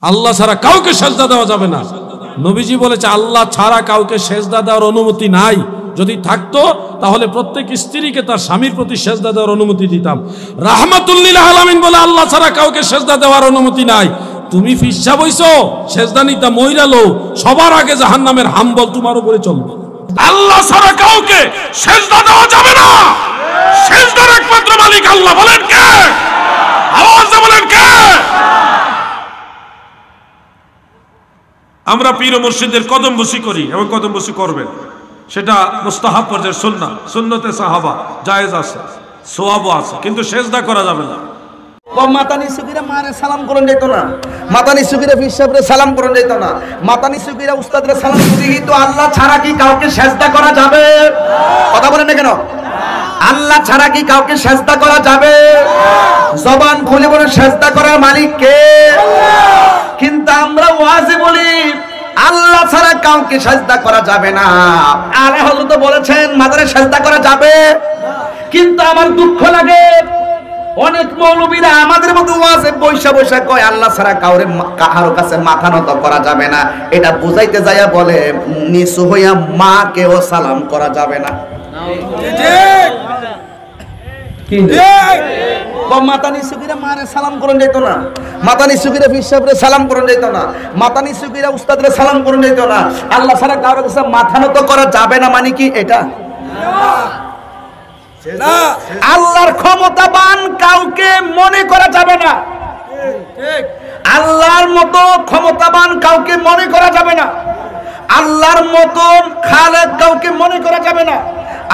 আল্লাহ ছাড়া কাউকে সেজদা দেওয়া যাবে না। নবীজি বলেছে আল্লাহ ছাড়া কাউকে সেজদা দেওয়ার অনুমতি নাই। যদি থাকতো তাহলে প্রত্যেক স্ত্রীকে তার স্বামীর প্রতি সেজদা দেওয়ার অনুমতি দিতাম। রাহমাতুল লিল আলামিন বলে আল্লাহ ছাড়া কাউকে সেজদা দেওয়ার অনুমতি নাই। তুমি ফিসা বইছো সেজদা নিতা মইরালো, সবার আগে জাহান্নামের হাম্বল তোমার উপরে চলবে। আল্লাহ ছাড়া কাউকে সেজদা দেওয়া যাবে না। সেজদার একমাত্র মালিক আল্লাহ। বলেন কে? আওয়াজে বলেন কে? আমরা পীর ও মুর্শিদের কদম বসি করি এবং কদম বসি করবেন, সেটা মুস্তাহাব পর্যায়ের সুন্নাহ, সুন্নতে সাহাবা, জায়েজ আছে, সওয়াবও আছে, কিন্তু সেজদা করা যাবে না। মাতানি সুকিরা মারে সালাম করন যেত না, মাতানি সুকিরা পীর সাহেবরে সালাম করন যেত না, মাতানি সুকিরা উস্তাদরে সালাম করি। তো আল্লাহ ছাড়া কি কাউকে সেজদা করা যাবে? কথা বলেন না কেন? আল্লাহ ছাড়া কি কাউকে সেজদা করা যাবে? জবান খুলে বলে সেজদা করার মালিক কে? কিন্তু আমরা ওয়াজে বলি আল্লাহ ছাড়া কাউকে সেজদা করা যাবে না। আলে হযরত বলেছেন মাজারে সেজদা করা যাবে। কিন্তু আমার দুঃখ লাগে অনেক মৌলবীরা আমাদের মতো ওয়াজে বৈশা বৈশা কয় আল্লাহ ছাড়া কারো কাছে মাথা নত করা যাবে না। এটা বুঝাইতে যাইয়া বলে নিচু হইয়া মাকেও সালাম করা যাবে না। মাতানি সুকিরা মারে সালাম করন যেত না, মাতানি সুকিরা পীর সাহেবরে সালাম করন যেত না, মাতানি সুকিরা উস্তাদরে সালাম করন যেত না। আল্লাহ ছাড়া কারো কাছে মাথা নত করা যাবে না মানে কি এটা? আল্লাহর ক্ষমতাবান কাউকে মনে করা যাবে না। আল্লাহর মতো ক্ষমতাবান কাউকে মনে করা যাবে না। আল্লাহর মতো খালেক কাউকে মনে করা যাবে না।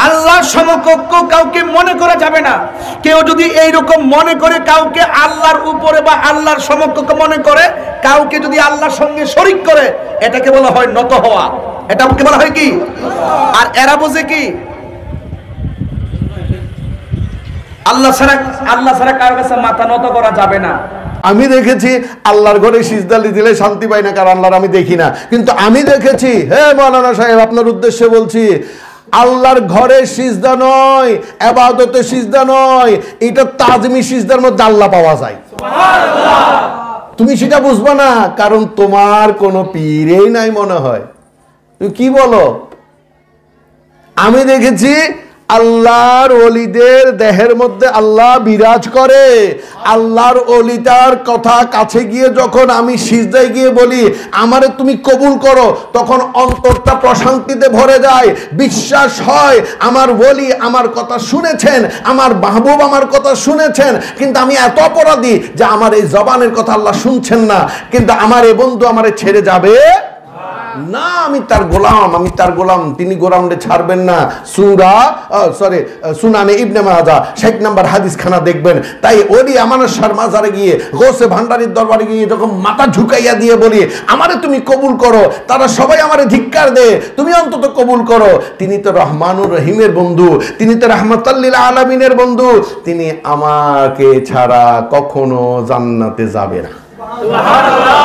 আল্লাহর সমকক্ষ কাউকে মনে করা যাবে না। কেউ যদি এইরকম মনে করে কাউকে আল্লাহর উপরে বা আল্লাহর সমকক্ষ মনে করে, কাউকে যদি আল্লাহর সঙ্গে শরীক করে, এটাকে বলা হয় নত হওয়া। এটাকে বলা হয় কি? আর এরা বোঝে কি আল্লাহ ছাড়া কারোর কাছে মাথা নত করা যাবে না। আমি দেখেছি আল্লাহর ঘরে সিজদা দিলে শান্তি পাই না, কারণ আল্লাহর আমি দেখি না। কিন্তু আমি দেখেছি, হে মাওলানা সাহেব আপনার উদ্দেশ্যে বলছি, আল্লাহর ঘরে সিজদা নয়, ইবাদতে সিজদা নয়, এটা তাজমি সিজদার মধ্যে আল্লাহ পাওয়া যায়। সুবহানাল্লাহ। তুমি সেটা বুঝবা না, কারণ তোমার কোনো পীরই নাই মনে হয়। তুমি কি বলো? আমি দেখেছি আল্লাহর ওলিদের দেহের মধ্যে আল্লাহ বিরাজ করে। আল্লাহর ওলিটার কথা কাছে গিয়ে যখন আমি সিজদায় গিয়ে বলি আমারে তুমি কবুল করো, তখন অন্তরটা প্রশান্তিতে ভরে যায়। বিশ্বাস হয় আমার ওলি আমার কথা শুনেছেন, আমার মাহবুব আমার কথা শুনেছেন। কিন্তু আমি এত অপরাধী যে আমার এই জবানের কথা আল্লাহ শুনছেন না, কিন্তু আমার এই বন্ধু আমারে ছেড়ে যাবে না। আমি তার গোলাম, তিনি গোলামরে ছাড়বেন না। সুনানে ইবনে মাজাহ 60 নম্বর হাদিস খানা দেখবেন। তাই ওলি আমানত শাহর মাজারে গিয়ে, গৌসে ভান্ডারীর দরবারে গিয়ে যখন মাথা ঝুঁকাইয়া দিয়ে বলি আমারে তুমি কবুল করো, তারা সবাই আমারে ধিক্কার দে, তুমি অন্তত কবুল করো। তিনি তো রহমানুর রহিমের বন্ধু, তিনি তো রাহমাতাল লিল আলামিনের বন্ধু, তিনি আমাকে ছাড়া কখনো জান্নাতে যাবে না। সুবহানাল্লাহ।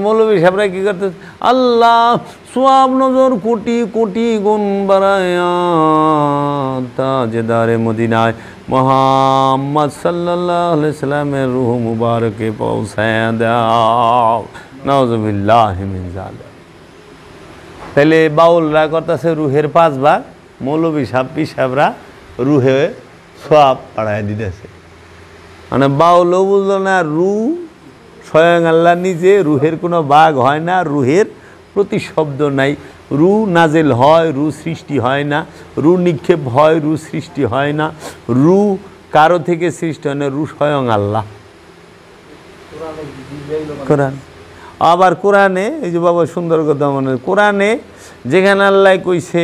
মৌলবী সাহেবরা কি করতে, আল্লাহ সোয়াব নজর কোটি কোটি গুণ বাড়ায়া তাজদারে মদিনায় মুহাম্মদ সাল্লাল্লাহু আলাইহি সাল্লামের রূহ মুবারকে পৌঁছায় দাও। নাউযুবিল্লাহি মিন যালিক। তাহলে বাউলরা করতেছে রুহের 5 ভাগ, মৌলবী সাহেব পীর সাহেবরা রুহে সোয়াব বাড়ায় দিতেছে। মানে বাউলও বুঝলো না রুহ স্বয়ং আল্লাহ নিজে, রুহের কোনো ভাগ হয় না, রুহের প্রতিশব্দ নাই। রু নাজেল হয়, রু সৃষ্টি হয় না, রু নিক্ষেপ হয়, রু সৃষ্টি হয় না, রু কারো থেকে সৃষ্টি হয় না, রু স্বয়ং আল্লাহ। কোরআন আবার কোরআনে, এই যে বাবা সুন্দর কথা মনে, কোরআনে যেখানে আল্লাহ কইছে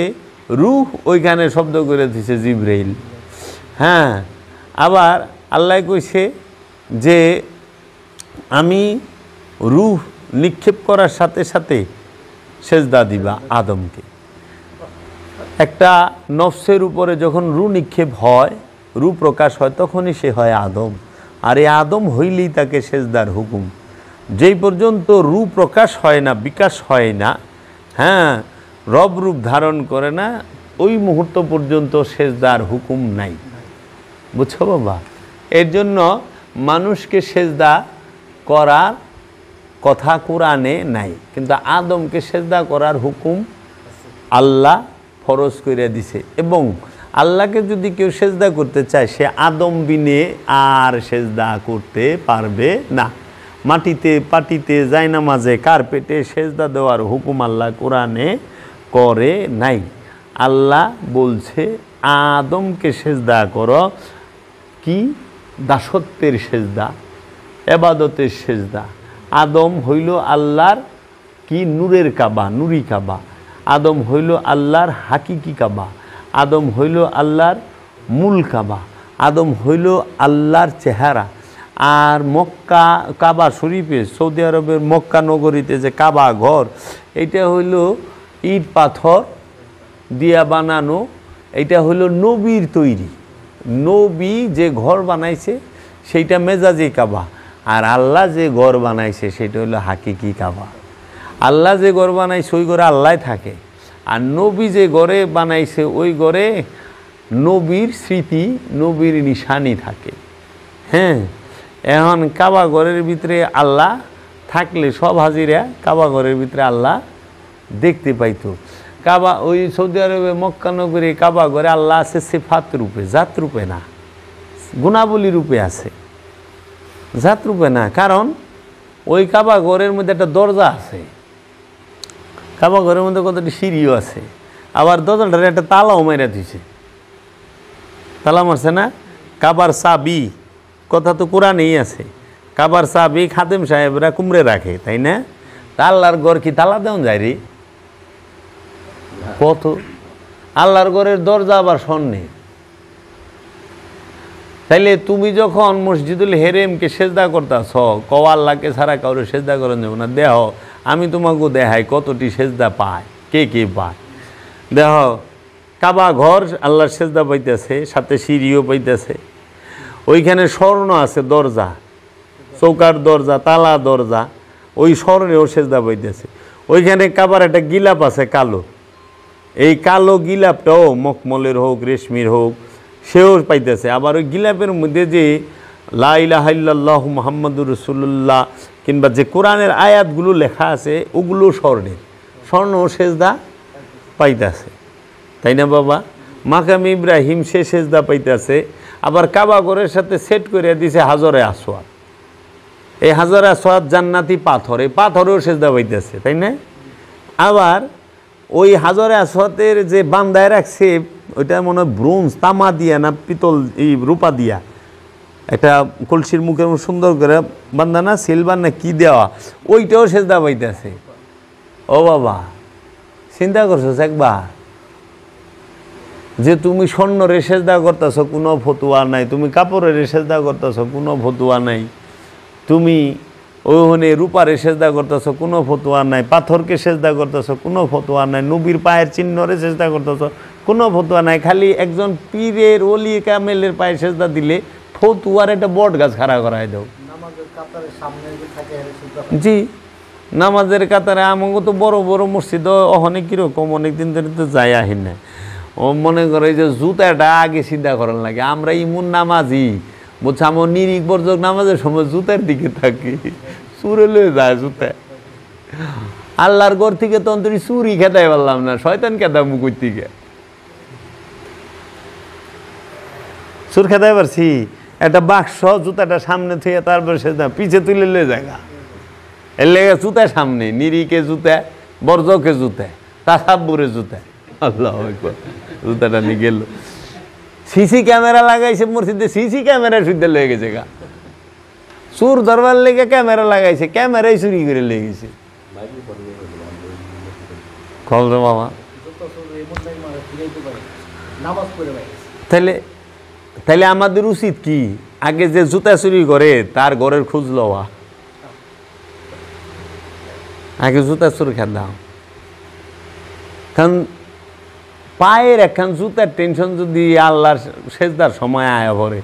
রুহ, ওইখানে শব্দ করে দিছে জিবরাইল। হ্যাঁ, আবার আল্লাহ কইছে যে আমি রূহ নিক্ষেপ করার সাথে সাথে সেজদা দিবা আদমকে। একটা নফসের উপরে যখন রূহ নিক্ষেপ হয়, রূহ প্রকাশ হয়, তখনই সে হয় আদম। আর এই আদম হইলেই তাকে সেজদার হুকুম। যেই পর্যন্ত রূহ প্রকাশ হয় না, বিকাশ হয় না, হ্যাঁ, রব রূপ ধারণ করে না, ওই মুহূর্ত পর্যন্ত সেজদার হুকুম নাই। বুঝছো বাবা? এর জন্য মানুষকে সেজদা করার কথা কোরআনে নাই, কিন্তু আদমকে সেজদা করার হুকুম আল্লাহ ফরজ করে দিছে। এবং আল্লাহকে যদি কেউ সেজদা করতে চায় সে আদম বিনে আর সেজদা করতে পারবে না। মাটিতে পাটিতে জায়নামাজে কার্পেটে সেজদা দেওয়ার হুকুম আল্লাহ কোরআনে করে নাই। আল্লাহ বলছে আদমকে সেজদা করো, কি দাসত্বের সেজদা, এবাদতের সেজদা। আদম হইল আল্লাহর কি নূরের কাবা, নুরি কাবা। আদম হইল আল্লাহর হাকিকি কাবা। আদম হইল আল্লাহর মূল কাবা। আদম হইল আল্লাহর চেহারা। আর মক্কা কাবা শরীফে, সৌদি আরবের মক্কা নগরীতে যে কাবা ঘর, এটা হইল ইট পাথর দিয়া বানানো। এটা হইল নবীর তৈরি। নবী যে ঘর বানাইছে সেইটা মেজাজি কাবা, আর আল্লাহ যে ঘর বানাইছে সেটা হলো হাকিকি কাবা। আল্লাহ যে ঘর বানাইছে ওই ঘরে আল্লাহ থাকে, আর নবী যে ঘরে বানাইছে ওই ঘরে নবীর স্মৃতি, নবীর নিশানি থাকে। হ্যাঁ, এখন কাবা ঘরের ভিতরে আল্লাহ থাকলে সব হাজিরা কাবা ঘরের ভিতরে আল্লাহ দেখতে পাইতো। কাবা ওই সৌদি আরবে মক্কা নগরে কাবা ঘরে আল্লাহ আছে সিফাত রূপে, জাত রূপে না, গুণাবলী রূপে আছে, জাত রূপে না। কারণ ওই কাবা ঘরের মধ্যে একটা দরজা আছে, কাবা ঘরের মধ্যে কতটি সিঁড়িও আছে, আবার দরজাটার একটা তালাও মেরে দিছে। তালা মারছে না? কাবার চাবি কথা তো কোরআনেই আছে। কাবার চাবি খাদেম সাহেবরা কুমড়ে রাখে, তাই না? তা আল্লাহর ঘর কি তালা দেওয়া যায় রে? কত আল্লাহর ঘরের দরজা আবার স্বর্ণে। তাইলে তুমি যখন মসজিদুল হেরেমকে সেজদা করতেছ, কও আল্লাহকে ছাড়া কাউরে সেজদা করেন যাব না, দেহ আমি তোমাকে দেখাই কতটি সেজদা পায়, কে কে পায়। দেহ কাবা ঘর আল্লাহর সেজদা পাইতেছে, সাথে সিঁড়িও পাইতেছে। ওইখানে স্বর্ণ আছে, দরজা, চৌকার দরজা, তালা দরজা, ওই স্বর্ণেও সেজদা পাইতেছে। ওইখানে কাবার একটা গিলাপ আছে কালো, এই কালো গিলাপটাও মখমলের হোক রেশমির হোক সেও পাইতেছে। আবার ওই গিলাপের মধ্যে যে লা ইলাহা ইল্লাল্লাহু মুহাম্মাদুর রাসূলুল্লাহ কিংবা যে কোরআনের আয়াতগুলো লেখা আছে ওগুলো স্বর্ণের, স্বর্ণ সেজদা পাইতেছে, তাই না বাবা? মাকাম ইব্রাহিম সে সেজদা পাইতেছে। আবার কাবা ঘরের সাথে সেট করে দিছে হাজরে আসওয়াদ। এই হাজরে আসওয়াদ জান্নাতি পাথর, এই পাথরেও সেজদা পাইতেছে, তাই না? আবার ওই হাজরে আসওয়াদের যে বান্দায় রাখছে ওইটা মনে হয় ব্রোঞ্জ, তামা দিয়া না পিতল, এই রূপা দিয়া, একটা কলসির মুখের সুন্দর করে বান্দা না, সিলভার না কি দেওয়া, ওইটাও সেজদা পাইতেছে। ও বাবা, চিন্তা করছো একবার যে তুমি স্বর্ণরে সেজদা করতেছ, কোনো ফতুয়া নাই, তুমি কাপড়ের সেজদা করতেছ, কোনো ফতুয়া নাই, তুমি ওখানে রূপারে সেজদা করতেছ, কোনো ফতুয়া নাই, পাথরকে সেজদা করতেছ, কোনো ফতুয়া নাই, নবীর পায়ের চিহ্নরে সেজদা করতেছ, কোনো ফতুয়া নাই। খালি একজন পীরের ওলি কামেলের পায়ে সেজদা দিলে ফতুয়ার একটা বট গাছ খাড়া করাই দাও। জি, নামাজের কাতারে আমাকে তো বড় বড় মসজিদ অনেক কীরকম, অনেকদিন ধরে তো যাই আহি না। ও মনে করে যে জুতাটা আগে সিদ্ধা করার লাগে, আমরা ইমন নামাজি বলছে, আমার নিরিক বর্জক নামাজের সময় জুতার দিকে থাকি, চুরে লয়ে যায় জুতা। আল্লাহর ঘর থেকে তো অন্তরি চুরি খেতাই পারলাম না, শয়তান খেতাম মুকুর থেকে চুর খেতাই পারছি। একটা বাক্স জুতাটা সামনে থেকে তারপরে সে পিছে তুলে লয়ে জায়গা, এর লেগে জুতা সামনে, নিরিকে জুতা, বর্জকে জুতা, তাসাব্বুরে জুতা। আল্লাহ আকবার, জুতাটা নিয়ে গেল। সিসি ক্যামেরা লাগাইছে মসজিদে, সিসি ক্যামেরা সুদ্ধে লেগে গেছে গা, চোর ধরবার লেগে ক্যামেরা লাগাইছে, ক্যামেরাই চুরি করে লেগে গেছে। খবর বাবা, তাহলে তাহলে আমাদের উচিত কি, আগে যে জুতা চুরি করে তার ঘরের খোঁজ লওয়া, আগে জুতা চুরি খেয়ে দাও। কারণ পায়ের একখান জুতার টেনশন যদি আল্লাহর সেজদার সময় আয়া পড়ে,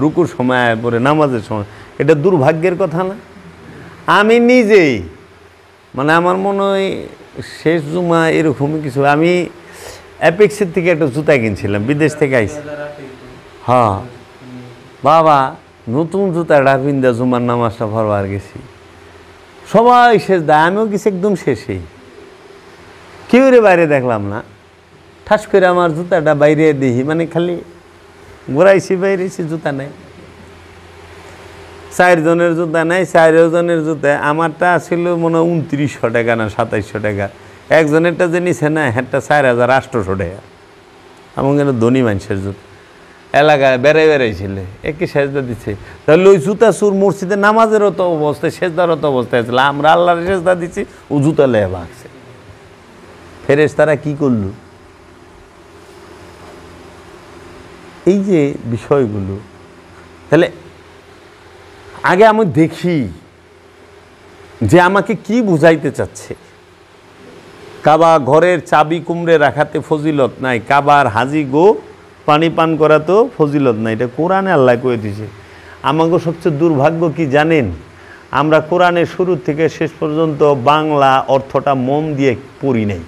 রুকুর সময় আয়া পড়ে, নামাজের সময়, এটা দুর্ভাগ্যের কথা না? আমি নিজেই মানে আমার মনে হয় শেষ জুমা এরকমই কিছু, আমি অ্যাপেক্সের থেকে একটা জুতা কিনছিলাম, বিদেশ থেকে আইছি। হ্যাঁ বাবা, নতুন জুতাটা পিন্দা জুমার নামাজটা পড়বার গেছি, সবাই সেজদায়, আমিও কিছু একদম শেষেই, কেউ রে বাইরে দেখলাম না। ঠাস করে আমার জুতাটা বাইরে দেখি, মানে খালি ঘোরাইছি বাইরেছি, জুতা নেই। 4 জনের জুতা নাই, 4 জনের জুতা। আমারটা ছিল মনে হয় 2900 টাকা না 2700 টাকা। একজনেরটা যে নিছে না, একটা 4800 টাকা। আমার কেন ধনী মানুষের জুতা, এলাকায় বেড়াইছিল, একই সেজদা দিচ্ছে। তাহলে ওই জুতা চুর মসজিদে নামাজেরও তো অবস্থায়, সেজদারও তো অবস্থায় ছিল। আমরা আল্লাহর সেজদা দিচ্ছি, ও জুতা লেয়ে ভাগছে। ফেরেশতারা কি করল? এই যে বিষয়গুলো, তাহলে আগে আমি দেখি যে আমাকে কি বুঝাইতে চাচ্ছে। কাবা ঘরের চাবি কুমড়ে রাখাতে ফজিলত নাই, কাবার হাজি গো পানি পান করা তো ফজিলত নাই। এটা কোরআনে আল্লাহ কয়ে দিয়েছে। আমাকে সবচেয়ে দুর্ভাগ্য কি জানেন? আমরা কোরআনের শুরু থেকে শেষ পর্যন্ত বাংলা অর্থটা মন দিয়ে পড়ি নাই।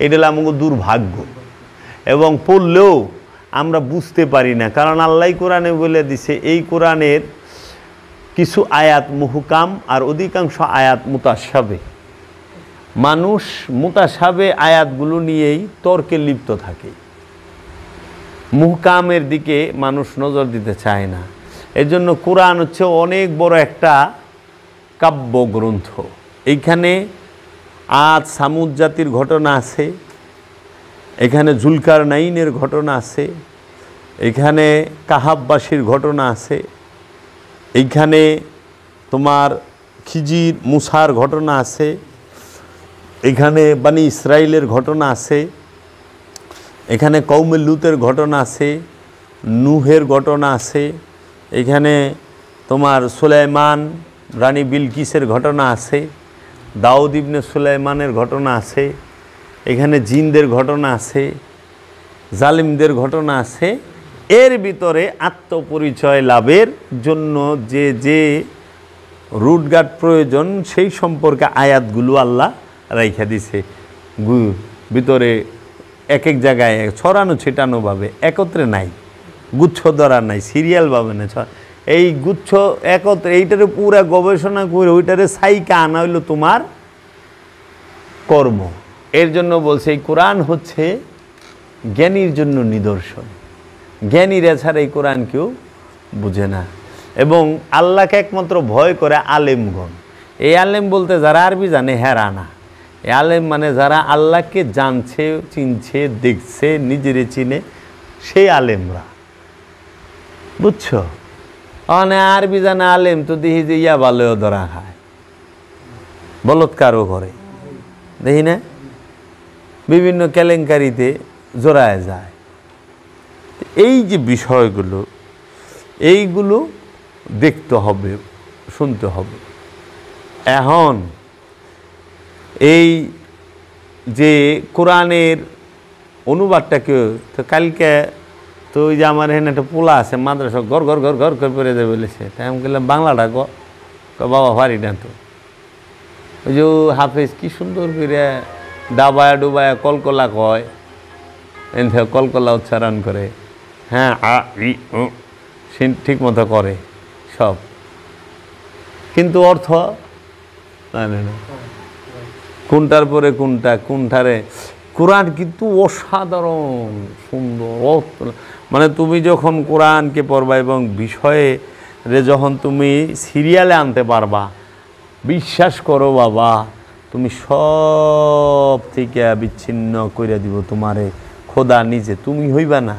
এটা হলো আমাকে দুর্ভাগ্য, এবং পড়লেও আমরা বুঝতে পারি না। কারণ আল্লাহ কোরআনে বলে দিছে, এই কোরআনের কিছু আয়াত মুহকাম আর অধিকাংশ আয়াত মুতাশাবে। মানুষ মুতাশাবে আয়াতগুলো নিয়েই তর্কে লিপ্ত থাকে, মুহকামের দিকে মানুষ নজর দিতে চায় না। এর জন্য কোরআন হচ্ছে অনেক বড় একটা কাব্যগ্রন্থ। এইখানে আদ সামুদ জাতির ঘটনা আছে, এখানে জুলকারনাইনের ঘটনা আছে, এখানে কাহাববাসীর ঘটনা আছে, এইখানে তোমার খিজির মুসার ঘটনা আছে, এখানে বানি ইসরাইলের ঘটনা আছে, এখানে কওমে লুতের ঘটনা আছে, নূহের ঘটনা আছে, এখানে তোমার সুলাইমান রানী বিলকিসের ঘটনা আছে, দাউদ ইবনে সুলাইমানের ঘটনা আছে, এখানে জিনদের ঘটনা আছে, জালিমদের ঘটনা আছে। এর ভিতরে আত্মপরিচয় লাভের জন্য যে যে রুটগার্ড প্রয়োজন, সেই সম্পর্কে আয়াতগুলো আল্লাহ রাইখা দিছে ভিতরে। এক এক জায়গায় ছড়ানো ছিটানোভাবে, একত্রে নাই, গুচ্ছ ধরা নাই, সিরিয়ালভাবে না। এই গুচ্ছ একত্রে, এইটারে পুরা গবেষণা করে ওইটারে সাইকা আনা হইল তোমার কর্ম। এর জন্য বলছে এই কোরআন হচ্ছে জ্ঞানীর জন্য নিদর্শন। জ্ঞানীরা ছাড়া এই কোরআন কেউ বুঝে না। এবং আল্লাহকে একমাত্র ভয় করে আলেমগণ। এই আলেম বলতে যারা আরবি জানে হেরা না। এই আলেম মানে যারা আল্লাহকে জানছে, চিনছে, দেখছে, নিজেরে চিনে, সেই আলেমরা, বুঝছো? মানে আরবি জানে আলেম তো দেখি যে ইয়া ভালোও ধরা খায়, বলৎকারও করে, দেখি না, বিভিন্ন কেলেঙ্কারিতে জড়ায় যায়। এই যে বিষয়গুলো, এইগুলো দেখতে হবে, শুনতে হবে। এখন এই যে কোরআনের অনুবাদটাকে তো কালকে তো ওই যে আমার এখানে একটা পোলা আছে মাদ্রাসা, ঘর ঘর ঘর ঘর করে পড়ে দেবে বলেছে। তাই আমি বললাম বাংলাটা বাবা পারি না তো। ওই যে হাফেজ কি সুন্দর করে ডাবায়া ডুবায়া কলকলা কয়, এনথে কলকলা উচ্চারণ করে, হ্যাঁ সে ঠিক মতো করে সব, কিন্তু অর্থ জানে না কোনটার পরে কোনটা, কোনটারে। কোরআন কিন্তু অসাধারণ সুন্দর। মানে তুমি যখন কোরআনকে পড়বা এবং বিষয়ে যখন তুমি সিরিয়ালে আনতে পারবা, বিশ্বাস করো বাবা, তুমি সব থেকে বিচ্ছিন্ন করে দিব তোমারে খোদা নিজে। তুমি হইবা না,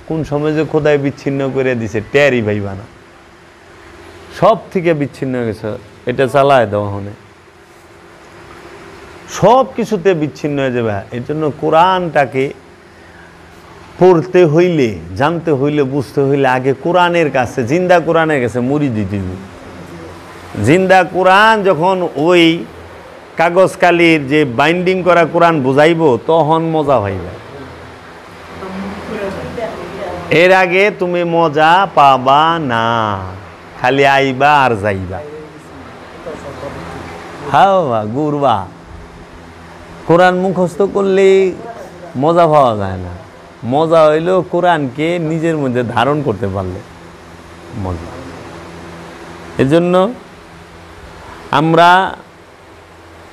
কোন সময় যে খোদায় বিচ্ছিন্ন করে দিছে টেরই পাইবা না, সব থেকে বিচ্ছিন্ন হয়ে গেছে। এটা চালায় দেওয়া হনে সব কিছুতে বিচ্ছিন্ন হয়ে যাবে। এর জন্য কোরআনটাকে পড়তে হইলে, জানতে হইলে, বুঝতে হইলে আগে কোরআনের কাছে, জিন্দা কোরআনের কাছে মুড়ি দিতে হবে। জিন্দা কোরআন যখন ওই কাগজ কালির যে বাইন্ডিং করা কোরআন বুঝাইব, তখন মজা হইবে। এর আগে তুমি মজা পাবা না, খালি আইবা আর যাইবা, হাওয়া ঘুরবা। কোরআন মুখস্থ করলে মজা পাওয়া যায় না। মজা হইল কোরআনকে নিজের মধ্যে ধারণ করতে পারলে মজা। এজন্য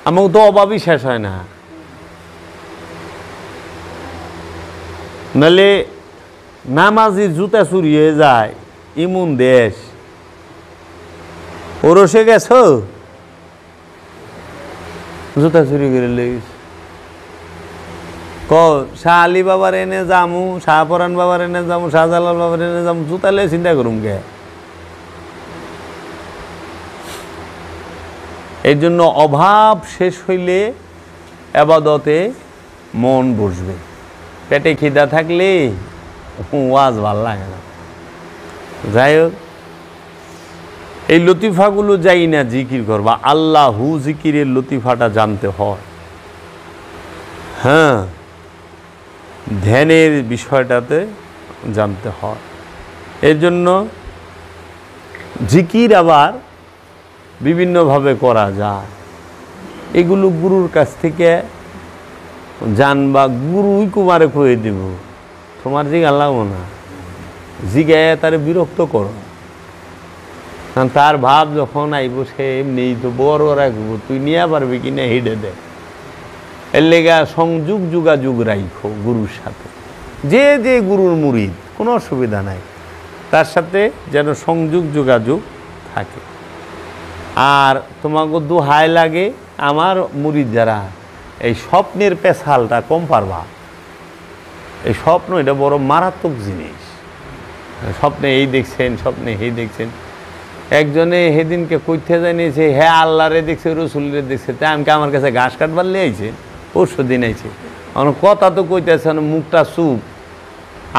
আমাকে তো অভাবই শেষ হয় না, নাহলে নামাজি জুতা চুরি হয়ে যায় এমন দেশ। ওরসে গেছ জুতা চুরি করে লেগেছে, শাহ আলী বাবার এনে যামু, শাহপরান বাবার এনে যামু, শাহজালাল বাবার এনে যামু, জুতা লে চিন্তা করুম গে। এই জন্য অভাব শেষ হইলে আবাদতে মন বসবে। পেটে খিদা থাকলে ওয়াজ ভাল লাগে না। যাই হোক, এই লতিফাগুলো যাই না জিকির করবা, আল্লাহু জিকিরের লতিফাটা জানতে হয়। হ্যাঁ, ধ্যানের বিষয়টাতে জানতে হয়। এর জন্য জিকির আবার বিভিন্নভাবে করা যায়। এগুলো গুরুর কাছ থেকে জানবা, গুরুই কুমারে কয়ে দেব, তোমার জিগা লাগবো না, জিগায় তারে বিরক্ত করো। কারণ তার ভাব যখন আইব সে এমনি তো বড় রাখবো, তুই নিয়ে পারবি কিনা হেডে দে। এর লেগা সংযোগ যোগাযোগ রাখো গুরুর সাথে। যে যে গুরুর মুরিদ কোনো অসুবিধা নাই, তার সাথে যেন সংযোগ যোগাযোগ থাকে। আর তোমাকে দোহাই লাগে আমার মুরিদ যারা, এই স্বপ্নের পেশালটা কম পারবা। এই স্বপ্ন এটা বড় মারাত্মক জিনিস। স্বপ্নে এই দেখছেন, স্বপ্নে এই দেখছেন। একজনে সেদিনকে কইতে জানিয়েছে, হ্যাঁ আল্লাহরে দেখছে, রসুলরে দেখছে, তাই আমাকে আমার কাছে ঘাস কাটবার লিয়ে আইছে, পরশু দিন আইছে। আমার কথা তো কইতেছে না, মুখটা চুপ।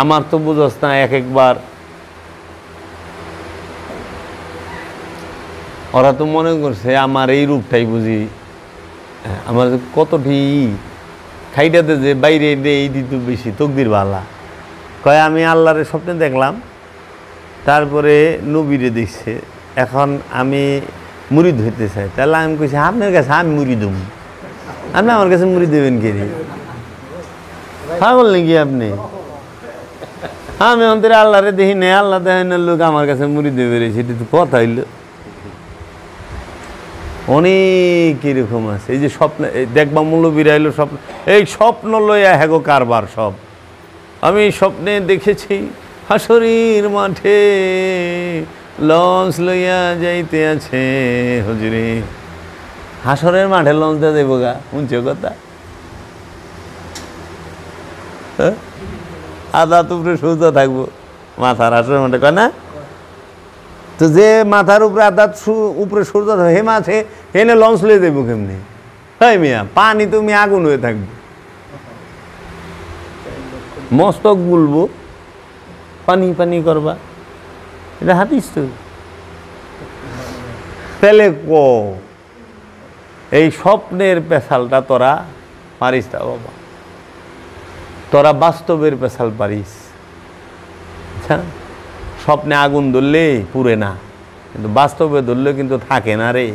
আমার তো বুঝস না, এক একবার ওরা তো মনে করছে আমার এই রূপটাই বুঝি, আমার কতটি খাইটাতে যে বাইরে এই দিত বেশি তকদির বালা। কয় আমি আল্লাহরে স্বপ্নে দেখলাম, তারপরে নবীরে দেখছে, এখন আমি মুড়ি ধরতে চাই। তাহলে আমি কইছি আপনার কাছে আমি মুড়ি দেব, আপনি আমার কাছে মুড়ি দেবেন কে রে? হ্যাঁ বললেন কি আপনি? আমি অন্তরে আল্লাহরে দেখি নেই, আল্লাহ দেখেন লোক আমার কাছে মুড়ি দেবে রে, সেটা তো কথা হইল। অনেক এরকম আছে। এই যে স্বপ্ন দেখবা মৌলবীরা এলো স্বপ্ন, এই স্বপ্ন লইয়া হ্যাগো কারবার সব। আমি স্বপ্নে দেখেছি হাসরের মাঠে লঞ্চ লইয়া যাইতে আছে হুজুরে। হাসরের মাঠে লঞ্চ দিয়ে দেবো গা, শুনছ কথা? আদা উপরে সোজা থাকবো, মাথার হাসরের মাঠে কয় না? তো যে মাথার উপরে আদাত উপরে সূর্য হে মাছে হেনে লঞ্চ লিয়ে দেবো কেমনি? হ্যাঁ মিয়া, পানি তুমি আগুন হয়ে থাকবে, মস্তক গুলবো, পানি পানি করবা। এটা হাদিস তো। তাহলে এই স্বপ্নের পেশালটা তোরা পারিস না বাবা, তোরা বাস্তবের পেশাল পারিস। আচ্ছা, স্বপ্নে আগুন ধরলে পুড়ে না, কিন্তু বাস্তবে ধরলে কিন্তু থাকে না রে।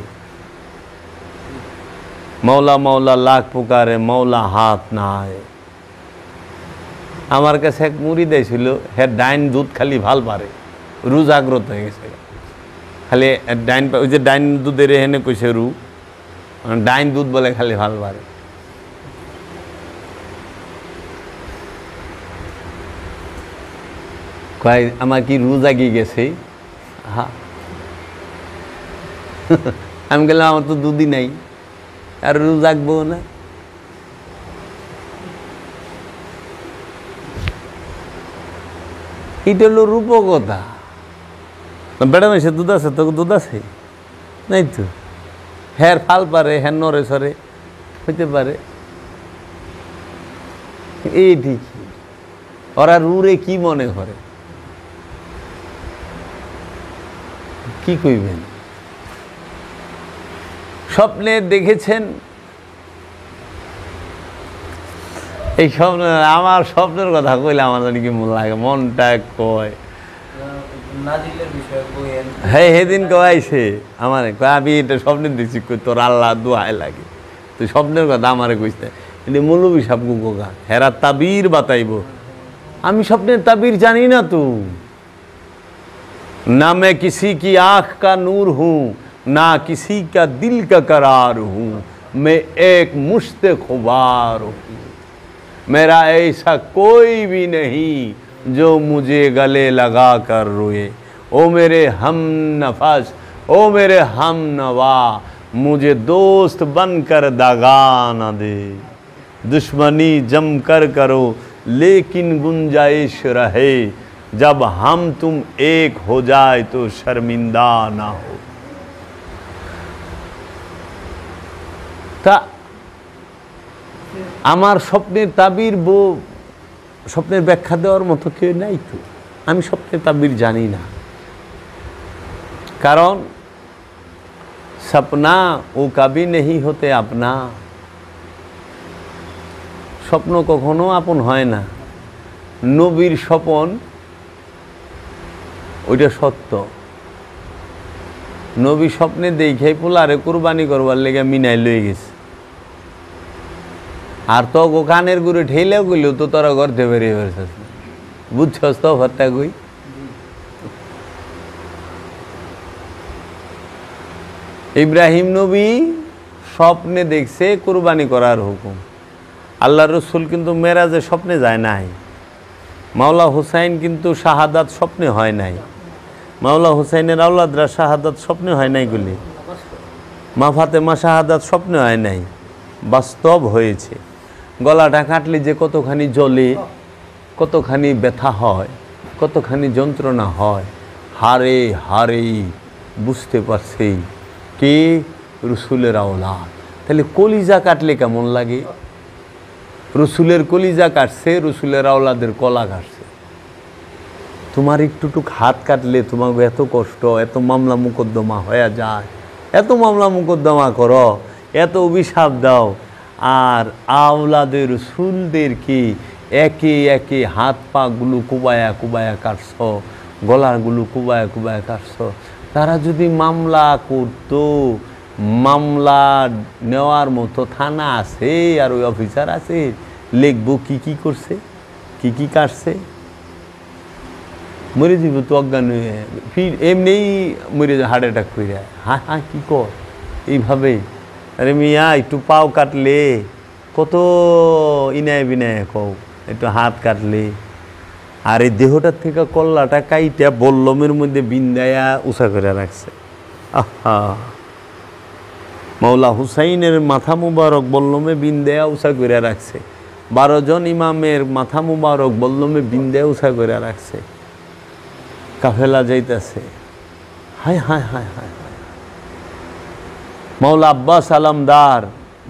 মৌলা মৌলা লাখ পুকারে মৌলা হাত নাই। আমার কাছে এক মুড়ি দিয়েছিল, হ্যাঁ ডাইন দুধ খালি ভাল পারে, রু জাগ্রত হয়ে গেছে খালি ডাইন, ওই যে ডাইন দুধের এখানে কইছে রু, ডাইন দুধ বলে খালি ভাল পারে। কয় আমার কি রু জাগিয়ে গেছে? হ্যাঁ। আমি গেলাম আমার তো দুধই নাই, আর রু জাগবো না। এটা হলো রূপকথা। বেড়া মেশে দুধ আছে, তোকে দুধ আছে নাই তো? হ্যার ফাল পারে, হ্যাঁ নরে সরে হইতে পারে, এই ঠিক। ওরা রুরে কি মনে করে, কি কইবেন? স্বপ্নে দেখেছেন, এই স্বপ্ন, আমার স্বপ্নের কথা কইলে আমার জানি কি মন লাগে, মনটা কয়। হ্যাঁ, সেদিন কয়াইছে আমার, আমি এটা স্বপ্নে দেখছি, তোর আল্লাহ দোহাই লাগে, তুই স্বপ্নের কথা আমারে কইস না। কিন্তু মৌলবী সাহেব গোগা হেরা তাবির বাতাইব, আমি স্বপ্নের তাবির জানি না। তো না मैं किसी की आँख का नूर हूँ, ना किसी का दिल का करार हूँ, मैं एक मुश्त खुबार हूँ। मेरा ऐसा कोई भी नहीं जो मुझे गले लगा कर रोए। ओ मेरे हम नफस, ओ मेरे हम नवा, मुझे दोस्त बनकर दगा न दे। दुश्मनी जम कर करो लेकिन गुंजाइश रहे, जब हम तुम एक हो जाए तो शर्मिंदा ना हो। তা আমার স্বপ্নের তাবির স্বপ্নের ব্যাখ্যা দেওয়ার মতো কেউ নাই তো। আমি স্বপ্নের তাবির জানি না, কারণ सपना वो कभी नहीं होते अपना। স্বপ্ন কখনো আপন হয় না। নবীর স্বপন ওইটা সত্য। নবী স্বপ্নে দেখাই পোলারে কুরবানি করবার লেগে মিনাই লয়ে গেছে, আর তো কানের গুড়ে ঠেলেও গেলেও তো তোরা করতে বেরিয়ে বেরোছিস। বুঝছস তো ভরটা কই? ইব্রাহিম নবী স্বপ্নে দেখছে কুরবানি করার হুকুম। আল্লাহ রসুল কিন্তু মেরাজে স্বপ্নে যায় নাই। মাওলা হুসাইন কিন্তু শাহাদাত স্বপ্নে হয় নাই। মাওলা হুসাইনের আওলাদরা শাহাদাত স্বপ্নে হয় নাই গুলি। মা ফাতেমা শাহাদাত স্বপ্নে হয় নাই, বাস্তব হয়েছে। গলাটা কাটলে যে কতখানি জ্বলে, কতখানি ব্যথা হয়, কতখানি যন্ত্রণা হয়, হারে হারে বুঝতে পারছে কে রসুলের আওলাদ। তাহলে কলিজা কাটলে কেমন লাগে? রসুলের কলিজা কাটছে, রসুলের আওলাদের কলা কাটছে। তোমার একটুটুক হাত কাটলে তোমাকে এত কষ্ট, এত মামলা মোকদ্দমা হয়ে যায়, এত মামলা মোকদ্দমা করো, এত অভিশাপ দাও, আর আওলাদের রসুলদেরকে একে একে হাত পাগুলো কুবায়া কুবায়া কাটছ, গলাগুলো কুবায়া কুবায়া কাটছ। তারা যদি মামলা করতো, মামলা নেওয়ার মতো থানা আছে আর ওই অফিসার আছে, লিখবো কি কি করছে, কি কি কাটছে। মরে যাব তো অজ্ঞান হয়ে, ফির এমনি মরে যায় হার্ট অ্যাটাক করে। হ্যাঁ হ্যাঁ কী কর এইভাবে? আরে মিয়া একটু পাও কাটলে কত ইনায় বিনায় কও, একটু হাত কাটলে, আর এই দেহটার থেকে কল্লাটা কাইটা বল্লমের মধ্যে বিন্দায়া উঁচা করে রাখছে। আহা, মাওলা হুসাইনের মাথা মুবারক বল্লমে বিন্দায়া উঁচা করে রাখছে। 12 জন ইমামের মাথা মুবারক বল্লমে বিন্দায়া উঁচা করে রাখছে। কাফেলা যাইতেছে, হায় হায় হায় হায়। মাওলা আব্বাস আলমদার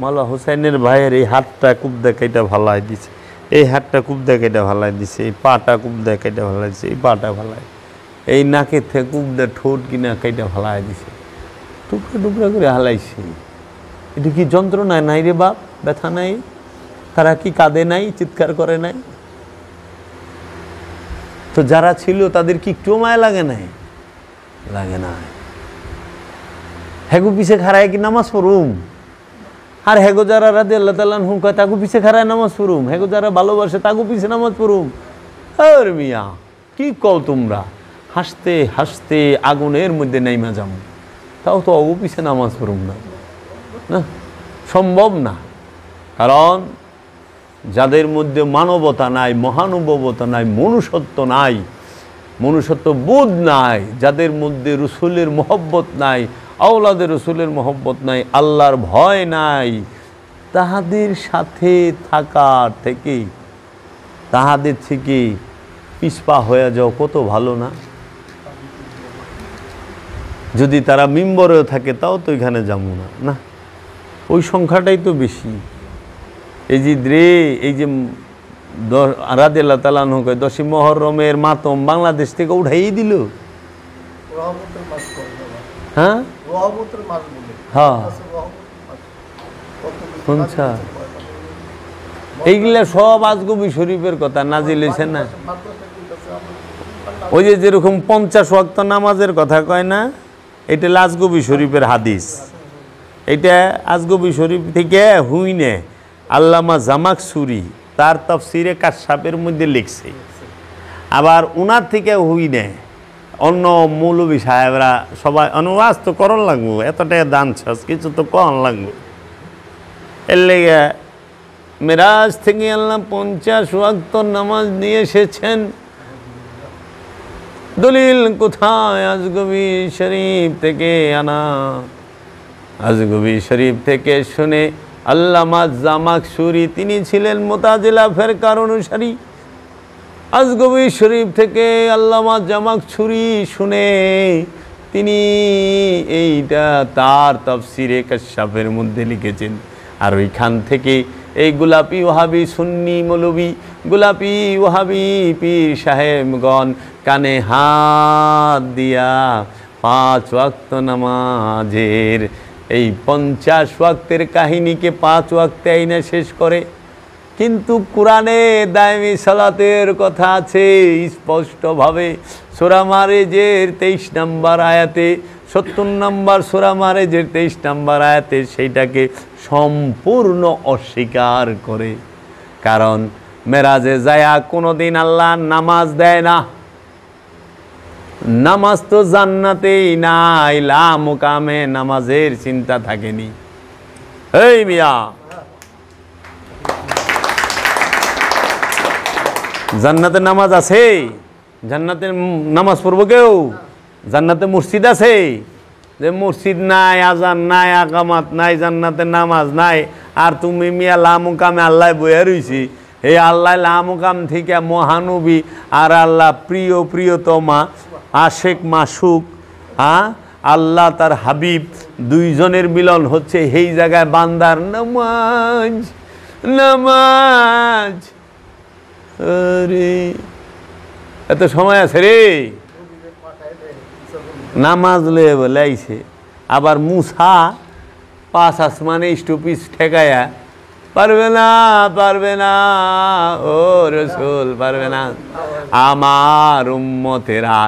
মাওলা হুসাইনের ভাইয়ের এই হাতটা খুব দেখাইটা ভালাই দিছে, এই হাতটা খুব দেখাইটা ভালাই দিছে, এই পাটা খুব দেখাইটা ভালাই দিছে, এই পাটা ভালাই, এই নাকের থেকে খুব দে ঠোঁট কিনা কাইটা ভালাই দিছে, টুকরা টুকরা করে হালাইছে। এটা কি যন্ত্রণা নাই রে বাপ? ব্যথা নাই? তারা কি কাঁদে নাই, চিৎকার করে নাই? তো যারা ছিল তাদের কি একটু মায়া লাগে নাই? লাগে না। হেগু পিছে খারায় কি নামাজ পড়ুম, আর হেগো যারা রাদিয়াল্লাহু তাআলা আনহু কয় তাগু পিছে খারায় নামাজ পড়ুম, হেগো যারা ভালোবাসে তাগু পিছে নামাজ পড়ুম। আর মিয়া কি কও তোমরা? হাসতে হাসতে আগুনের মধ্যে নাইমা যাম, তাও তো অগু পিছে নামাজ পড়ুম না, না সম্ভব না। কারণ যাদের মধ্যে মানবতা নাই, মহানুভবতা নাই, মনুষ্যত্ব নাই, মনুষ্যত্ব বোধ নাই, যাদের মধ্যে রসুলের মহব্বত নাই, আওলাদের রসুলের মহব্বত নাই, আল্লাহর ভয় নাই, তাহাদের সাথে থাকার থেকে, তাহাদের থেকে পিছপা হয়ে যাও কত ভালো না? যদি তারা মিম্বরেও থাকে তাও তো এখানে যাবো না, না ওই সংখ্যাটাই তো বেশি। এই যে এই যে রাদিয়াল্লাহু তাআলা আনহু কয় 10ই মুহররমের মাতম বাংলাদেশ থেকে উঠাই দিল। হ্যাঁ হ্যাঁ শুনছা? এইগুলা সব আজগবি শরীফের কথা নাজিল হয়েছে না? ওই যে যেরকম 50 ওয়াক্ত নামাজের কথা কয় না, এটা আজগবি শরীফের হাদিস। এটা আজগবি শরীফ থেকে হুইনে আল্লামা জামাকসুরি তার তাফসিরে কাশফের মধ্যে লিখছে। আবার উনার থেকে হুইনে অন্য মৌলবী সাহেবরা সবাই অনুবাদ তো করন লাগবো, এতটাই দান ছাস কিছু তো কন লাগবো। এর লেগে মেরাজ থেকে আল্লাহ 50 ওয়াক্ত নামাজ নিয়ে এসেছেন। দলিল কোথায়? আজগবি শরীফ থেকে আনা। আজগবি শরীফ থেকে শুনে আল্লামা জামাখশুরি, তিনি ছিলেন মুতাজিলা ফিরকার অনুসারী। আজগবি শরীফ থেকে আল্লামা জামাখশুরি শুনে তিনি এইটা তার তাফসিরে কাশফের মধ্যে লিখেছেন। আর ওইখান থেকে এই গোলাপি ওহাবি সুন্নি মৌলবী, গোলাপি ওহাবি পীর সাহেবগণ কানে হাত দিয়া 5 ওয়াক্ত নামাজের এই 50 ওয়াক্তের কাহিনীকে 5 ওয়াক্তে আইনা শেষ করে। কিন্তু কোরআনে দায়মি সালাতের কথা আছে স্পষ্টভাবে। সূরা মারেজের 23 নম্বর আয়াতে, 70 নম্বর সূরা মারেজের 23 নম্বর আয়াতে সেইটাকে সম্পূর্ণ অস্বীকার করে। কারণ মেরাজে যায়া কোনোদিন আল্লাহ নামাজ দেয় না। নামাজ তো জান্নাতেই নাই, লা মুকামে নামাজের চিন্তা থাকেনি। এই মিয়া, জান্নাতে নামাজ আছে? জান্নাতে নামাজ পড়বো কেউ? জান্নাতে মসজিদ আছে? যে মসজিদ নাই, আজান নাই, আকামাত নাই, জান্নাতে নামাজ নাই, আর তুমি মিয়া লা মুকামে আল্লাহ বইয়া রইছি। এই আল্লাহ লা মুকাম থেকে মহানবী আর আল্লাহ প্রিয় প্রিয়তমা, আশেক মাসুক, আল্লাহ তার হাবিব, দুইজনের মিলন হচ্ছে এই জায়গায় বান্দার নামাজ। নামাজ আরে এত সময় আছে রে, নামাজ লয়ে বলে আইছে। আবার মুসা 5 আসমানে স্টপিস ঠেকায়া পারবে না, পারবে না, ও রসুল পারবে না। আমার উম্মতেরা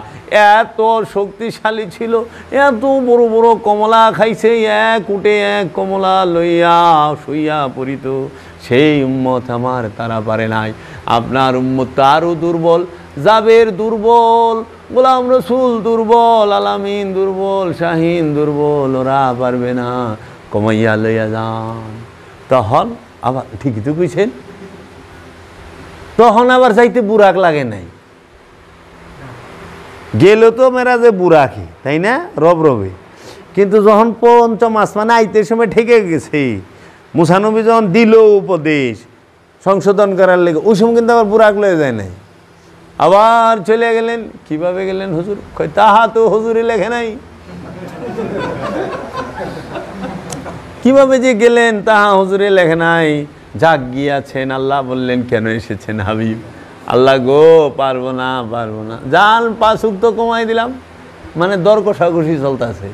এত শক্তিশালী ছিল, এত বড় বড় কমলা খাইছে, এক উঠে এক কমলা লইয়া শুইয়া পড়িত। সেই উম্মত আমার, তারা পারে নাই। আপনার উম্মত তো আরও দুর্বল। জাবের দুর্বল, গোলাম রসুল দুর্বল, আলামিন দুর্বল, শাহিন দুর্বল, ওরা পারবে না, কমাইয়া লইয়া যান। তখন আবার ঠিকই তো কইছেন, তখন আবার চাইতে বুরাক লাগে নাই। গেল তো মেরাজে বুরাকি, তাই না, রব রবে। কিন্তু যখন 5ম আসমানে আইতে সময় ঠেকে গেছে, মুসা নবী যখন দিল উপদেশ সংশোধন করার লেগে, ওই সময় কিন্তু আবার বুরাক লয়ে যায় নাই। আবার চলে গেলেন। কিভাবে গেলেন হুজুর? কই তাহা তো হুজুরে লেখে নাই। কিভাবে যে গেলেন তাহা হুজুরে লেখে নাই। যাক গিয়াছেন, আল্লাহ বললেন কেন এসেছেন হাবিব? আল্লাহ গো পারবো না, পারবো না। যান 5 ওয়াক্ত কমাই দিলাম, মানে দর কষাকষি চলতেছে।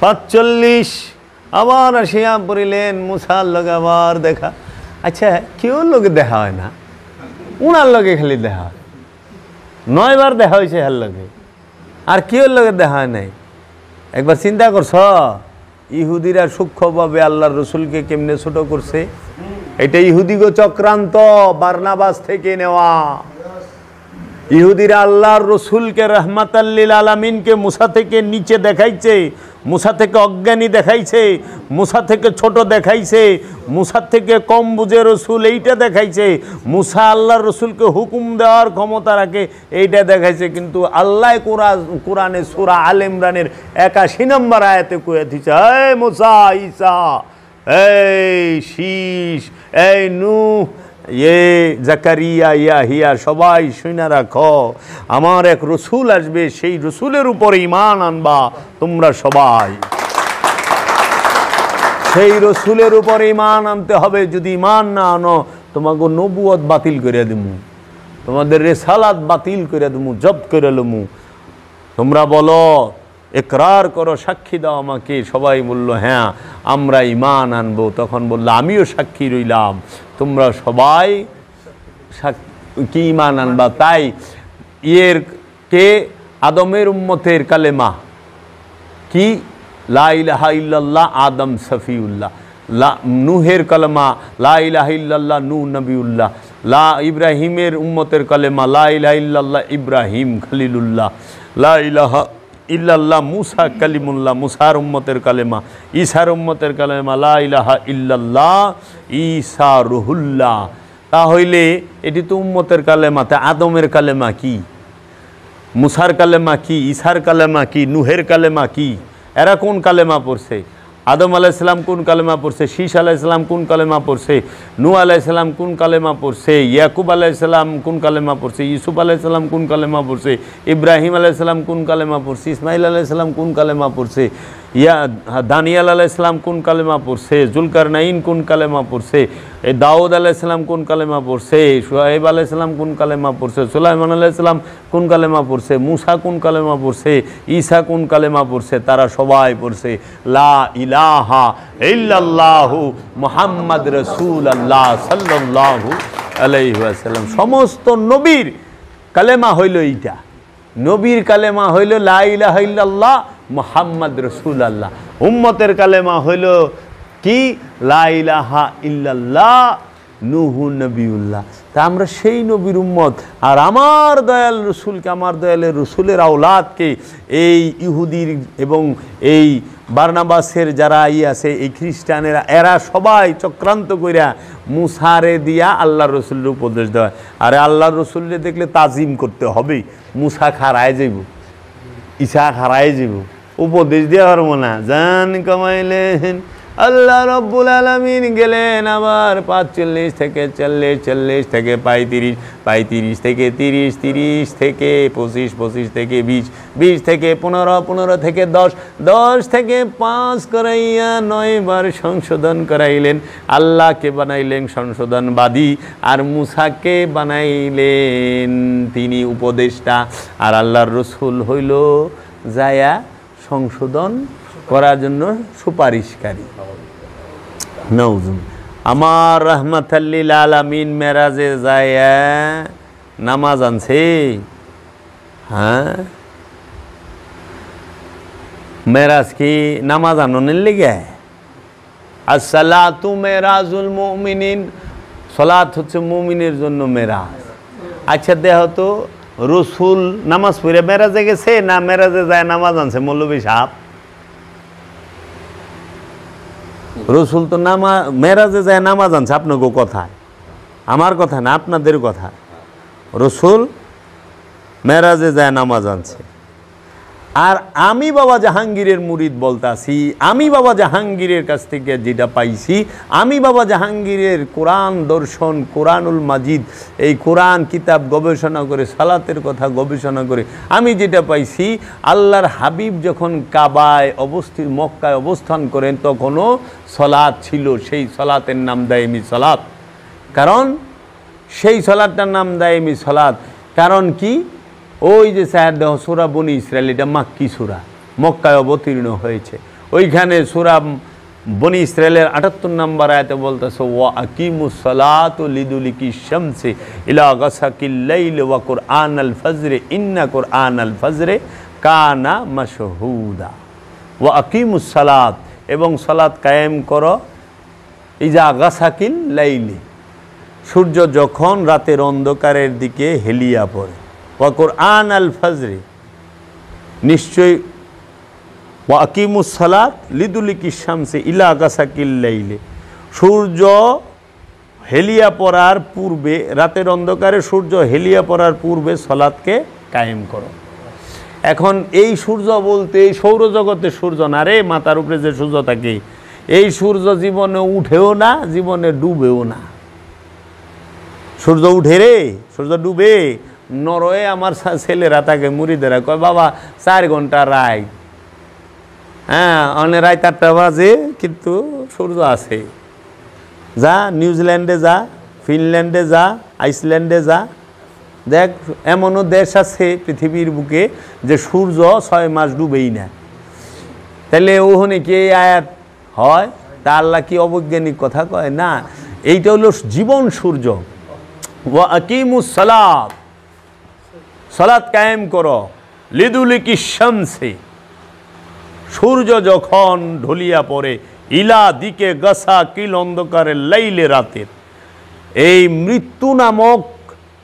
45 আবার আসিয়া পড়িলেন। মুসার লগে আবার দেখা। আচ্ছা, কেউ লোকে দেখা হয় না, উনার লগে খালি দেখা হয়। 9 বার দেখা হয়েছে হার লগে, আর কেউ লগে দেখা হয় নাই। একবার চিন্তা করছ ইহুদিরা সূক্ষ্মভাবে আল্লাহর রসুলকে কেমনে ছোট করছে? এটা ইহুদিগো চক্রান্ত, বারনাবাস থেকে নেওয়া। ইহুদিরা আল্লাহর রসুলকে রহমাতাল লিল আলামিনকে মুসা থেকে নিচে দেখাইছে, মুসা থেকে অজ্ঞানী দেখাইছে, মুসা থেকে ছোট দেখাইছে, মুসা থেকে কম বুঝে রসুল এইটা দেখাইছে, মুসা আল্লাহর রসুলকে হুকুম দেওয়ার ক্ষমতা রাখে এইটা দেখাইছে। কিন্তু আল্লাহ কোরআনে সূরা আল ইমরানের 81 নম্বর আয়াতে কয়ে দিছে, এই মুসা, ঈসা, এই শীষ, এই নূহ, জাকারিয়া, ইয়াহিয়া, সবাই শুনে রাখো, আমার এক রসুল আসবে, সেই রসুলের উপরে ঈমান আনবা তোমরা সবাই। সেই রসুলের উপরে ঈমান আনতে হবে। যদি ঈমান না আনো, তোমাকে নবুয়ত বাতিল করে দিমু, তোমাদের রিসালাত বাতিল করে দিমু, জব্দ করে লমু। তোমরা বলো, ইকরার করো, সাক্ষী দাও আমাকে। সবাই বলল হ্যাঁ আমরা ঈমান আনবো। তখন বলল আমিও সাক্ষী রইলাম, তোমরা সবাই কি ঈমান আনবা। তাই এর কে আদমের উম্মতের কালেমা কি? লা ইলাহা ইল্লাল্লাহ আদম সফিউল্লাহ। নূহের কালেমা লা ইলাহা ইল্লাল্লাহ নূহ নবিউল্লাহ। লা ইব্রাহিমের উম্মতের কালেমা লা ইলাহা ইল্লাল্লাহ ইব্রাহিম খলিলুল্লাহ, লা ইলাহা ইল্লাল্লাহ মুসা কালিমুল্লাহ মুসার উম্মতের কালেমা, ঈসার উম্মতের কালেমা লা ইলাহা ইল্লাল্লাহ ঈসা রুহুল্লাহ। তাহলে এটি তো উম্মতের কালেমা। তা আদমের কালেমা কি, মুসার কালেমা কি, ঈসার কালেমা কি, নুহের কালেমা কি? এরা কোন কালেমা পড়ছে? আদম আলাইহিসসালাম কোন কালেমা পড়ছে? শীষ আলাইহিসসালাম কোন কালেমা পড়ছে? নূহ আলাইহিসসালাম কোন কালেমা পড়ছে? ইয়াকুব আলাইহিসসালাম কোন কালেমা পড়ছে? ইউসুফ আলাইহিসসালাম কোন কালেমা পড়ছে? ইব্রাহিম আলাইহিসসালাম কোন কালেমা পড়ছে? ইসমাইল আলাইহিসসালাম কোন কালেমা পড়ছে? দানিয়াল আলাইহিসসালাম কোন কালেমা পড়ছে? জুলকারনাইন কোন কালেমা পড়ছে? দাউদ আলাইহিসসালাম কোন কালেমা পড়ছে? শুআয়ব আলাইহিসসালাম কোন কালেমা পড়ছে? সুলাইমান আলাইহিসসালাম কোন কালেমা পড়ছে? মুসা কোন কালেমা পড়ছে? ঈসা কোন কালেমা পড়ছে? তারা সবাই পড়ছে লা ইলাহা ইল্লাল্লাহু মুহাম্মদ রাসূলুল্লাহ সাল্লাল্লাহু আলাইহি ওয়াসাল্লাম। সমস্ত নবীর কালেমা হইল এইটা। নবীর কালেমা হইল লা ইলাহা ইল্লাল্লাহ মুহাম্মদ রাসূলুল্লাহ। উম্মতের কালেমা হইল কি? লা ইলাহা ইল্লাল্লাহ নূহু নবিউল্লাহ। তা আমরা সেই নবীর উম্মত। আর আমার দয়াল রসুলকে, আমার দয়ালের রসুলের আওলাদকে এই ইহুদির এবং এই বারনাবাসের যারা আছে, এই খ্রিস্টানেরা, এরা সবাই চক্রান্ত কইরা মুসারে দিয়া আল্লাহর রসুলের উপদেশ দেওয়া। আরে আল্লাহর রসুলরে দেখলে তাজিম করতে হবে। মুসা খারায় যাইব, ঈসা খারায় যাইব, উপদেশ দেওয়া পারবো না। জান কামাইলেন আল্লাহ রব্বুল আলামিন গেলেন আবার 45 থেকে 40, 40 থেকে 35, 35 থেকে 30, 30 থেকে 25, 25 থেকে 20, 20 থেকে 15, 15 থেকে 10, 10 থেকে 5 করাইয়া 9 বার সংশোধন করাইলেন। আল্লাহকে বানাইলেন সংশোধনবাদী, আর মুসাকে বানাইলেন তিনি উপদেষ্টা, আর আল্লাহর রসুল হইল যায়া সংশোধন করার জন্য সুপারিশকারী। নওজুম আমার রহমাতাল্লিল আলামিন মেরাজে যায় নামাজ আনছে। হ্যাঁ, মেরাজ কি নামাজ আননের লেগে? আসসালাতু মেরাজুল মুমিনিন, সালাত হচ্ছে মুমিনের জন্য মেরাজ। আচ্ছা দেহ তো রসুল নামাজ পড়ে মেরাজে গেছে না মেরাজে যায় নামাজ আনছে? মৌলভী সাহেব, রসুল তো মেরাজে যায় নামাজ আনছে। আপনাকে কথা, আমার কথা না, আপনাদের কথা। রসুল মেরাজে যায় নামাজ আনছে। আর আমি বাবা জাহাঙ্গীরের মুরিদ বলতাছি, আমি বাবা জাহাঙ্গীরের কাছ থেকে যেটা পাইছি, আমি বাবা জাহাঙ্গীরের কোরআন দর্শন, কোরআনুল মাজিদ, এই কোরআন কিতাব গবেষণা করে, সালাতের কথা গবেষণা করে আমি যেটা পাইছি, আল্লাহর হাবিব যখন কাবায় মক্কায় অবস্থান করেন তখনও সলাত ছিল। সেই সলাতের নাম দায়েমি সলাত। কারণ সেই সলাতটার নাম দায়েমি সলাত কারণ কি? ওই যে সূরা বনী ইসরাইল, এটা মাক্কি সূরা, মক্কায় অবতীর্ণ হয়েছে। ওইখানে সূরা বনী ইসরাইলের ৭৮ নম্বর আয়াতে বলতেছে ওয়া আকিমুস সালাতু লিদুলিকি শামসি ইলা গাসাকিল লাইল ওয়া কুরআনাল ফজর ইন্না কুরআনাল ফজর কানা মাশহুদা। ওয়া আকিমুস সালাত, এবং সালাত কায়েম করো ইজা গাসাকিল লাইলি, সূর্য যখন রাতের অন্ধকারের দিকে হেলিয়া পড়ে। ওয়া কুরআনাল ফজর, নিশ্চয় ওয়া আকিমুস সালাত লিদুলিকি শামসি ইলা গাসাকিল লাইলি, সূর্য হেলিয়া পড়ার পূর্বে, রাতের অন্ধকারে সূর্য হেলিয়া পড়ার পূর্বে সালাতকে কায়েম করো। এখন এই সূর্য বলতে এই সৌরজগতের সূর্য না রে, মাথার উপরে যে সূর্য থাকে, এই সূর্য জীবনে উঠেও না, জীবনে ডুবেও না। সূর্য উঠে রে, সূর্য ডুবে। নরওয়ে আমার ছেলেরা থাকে, মুরিদেরা কয় বাবা 4 ঘন্টা রাইট, হ্যাঁ অনেক রাত 8টা বাজে কিন্তু সূর্য আছে। যা নিউজিল্যান্ডে যা, ফিনল্যান্ডে যা, আইসল্যান্ডে যা, দেখ এমনও দেশ আছে পৃথিবীর বুকে যে সূর্য 6 মাস ডুবেই না। তাহলে ওখানে কি এই আয়াত হয়? তা আল্লাহ কি অবৈজ্ঞানিক কথা কয়? না, এইটা হলো জীবন সূর্য। ওয়া আকিমুস সালাত, সালাত কায়েম করো লিদুলিকি শামসি, সূর্য যখন ঢলিয়া পড়ে, ইলা দিকে গাসা কিল অন্ধকারে লাইলে রাতের, এই মৃত্যু নামক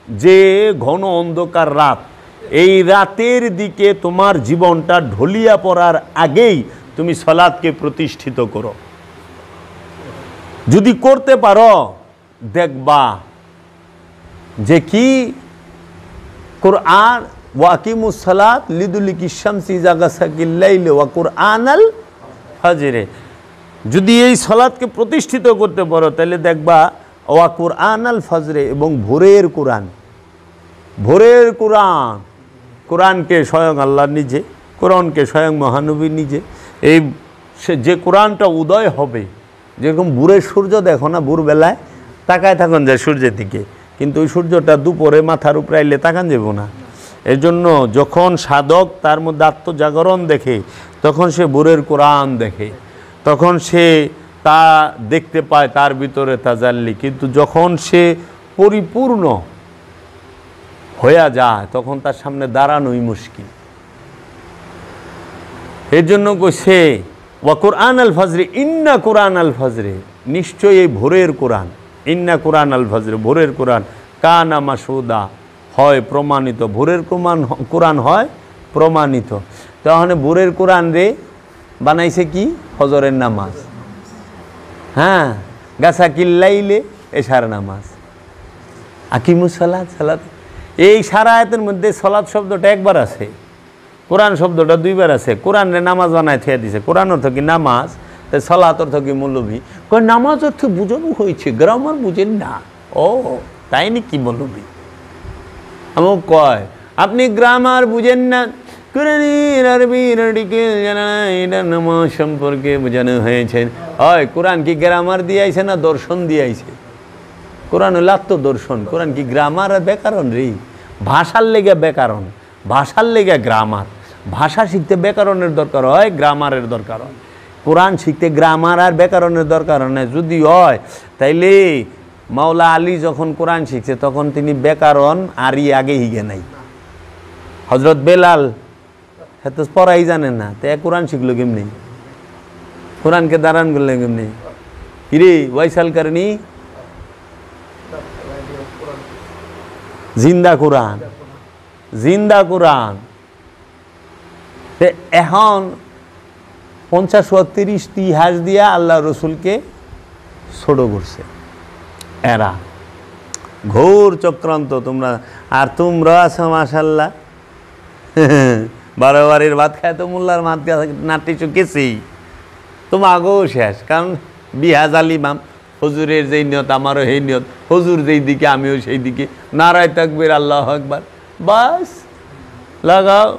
যে ঘন অন্ধকার রাত, এই রাতের দিকে তোমার জীবনটা ঢলিয়া পড়ার আগেই তুমি সালাতকে প্রতিষ্ঠিত করো। যদি করতে পারো দেখবা যে কি কুরআন ওয়াকিমুস সালাত লিদুলিকি শামসি জাগাসাকিল লাইল ওয়া কুরআনাল ফাজরে, যদি এই সালাতকে প্রতিষ্ঠিত করতে পারো তাহলে দেখবা ওয়া কুরআনাল ফাজরে, এবং ভোরের কোরআন, ভোরের কোরআন, কোরআনকে স্বয়ং আল্লাহ নিজে, কোরআনকে স্বয়ং মহানবী নিজে, এই যে কোরআনটা উদয় হবে, যেরকম ভোরের সূর্য দেখো না, ভোরবেলায় তাকায় থাকুন যায় সূর্যের দিকে, কিন্তু ওই সূর্যটা দুপুরে মাথার উপরে আইলে তাকান যাব না। এর জন্য যখন সাধক তার মধ্যে আত্মজাগরণ দেখে তখন সে ভোরের কোরআন দেখে, তখন সে তা দেখতে পায়, তার ভিতরে তাজাল্লি। কিন্তু যখন সে পরিপূর্ণ হয়ে যায় তখন তার সামনে দাঁড়ানোই মুশকিল। এর জন্য কইছে ওয়া কুরআন আল ফজরে, ইন্না কুরআন আল ফজরে, নিশ্চয়ই এই ভোরের কোরআন, ইন্না কুরআন আল ফজরে, ভোরের কোরআন, কানা মাসুদা, হয় প্রমাণিত, ভোরের কোরআন হয় প্রমাণিত। তাহলে ভোরের কোরআন রে বানাইছে কি? ফজরের নামাজ, হ্যাঁ, গাছা কিল্লাইলে এশার নামাজ, আকিমুস সালাত, সালাত। এই সারা আয়াতের মধ্যে সালাত শব্দটা একবার আছে, কোরআন শব্দটা দুইবার আছে। কোরআন রে নামাজ বানায় থিয়া দিছে, কোরআন অর্থ কি নামাজ, তাই সালাত অর্থ কি মৌলভী। কয় নামাজ অর্থ বুঝানো হয়েছে, গ্রামার বুঝেন না। ও তাই নাকি মৌলভী? আমার কয় আপনি গ্রামার বুঝেন না, কোরআনের আরবির আর্টিকেল জানা না, এটা নামাজ সম্পর্কে বোঝানো হয়েছে। হয় কোরআন কি গ্রামার দিয়ে আইছে না দর্শন দিয়ে আইছে? কোরআন হলো আত্মদর্শন, কোরআন কি গ্রামার আর ব্যাকরণ রে? ভাষার লেগে ব্যাকরণ, ভাষার লেগে গ্রামার। ভাষা শিখতে ব্যাকরণের দরকার হয়, গ্রামারের দরকার হয়। কোরআন শিখতে গ্রামার আর ব্যাকরণের দরকার হয় না। যদি হয় তাইলে মাওলা আলী যখন কোরআন শিখছে তখন তিনি ব্যাকরণ আরই আগে হিগে নাই। হজরত বেলাল এত পড়াই জানেন না, তো কোরআন শিখলো কেমনি? কোরআনকে দাঁড়ান করলে কেমনি? কিরে ওয়াইসাল কারণী জিন্দা কোরআন, জিন্দা কোরআন। এখন 50-30 ইতিহাস দিয়া আল্লাহ রসুলকে ছোট করছে এরা, ঘোর চক্রান্ত। তোমরা আর তোমরা আছো মাশাল্লাহ, 12 বারের ভাত খায় তো মোল্লার মাত নাটি চুকেছেই, তোমার আগেও শেষ। কারণ বিহাজ আলিমাম, হুজুরের যেই নিয়ত আমারও সেই নিয়ত, হুজুর যেই দিকে আমিও সেই দিকে, নারায় তাকবীর আল্লাহু আকবার, বাস লাগাও।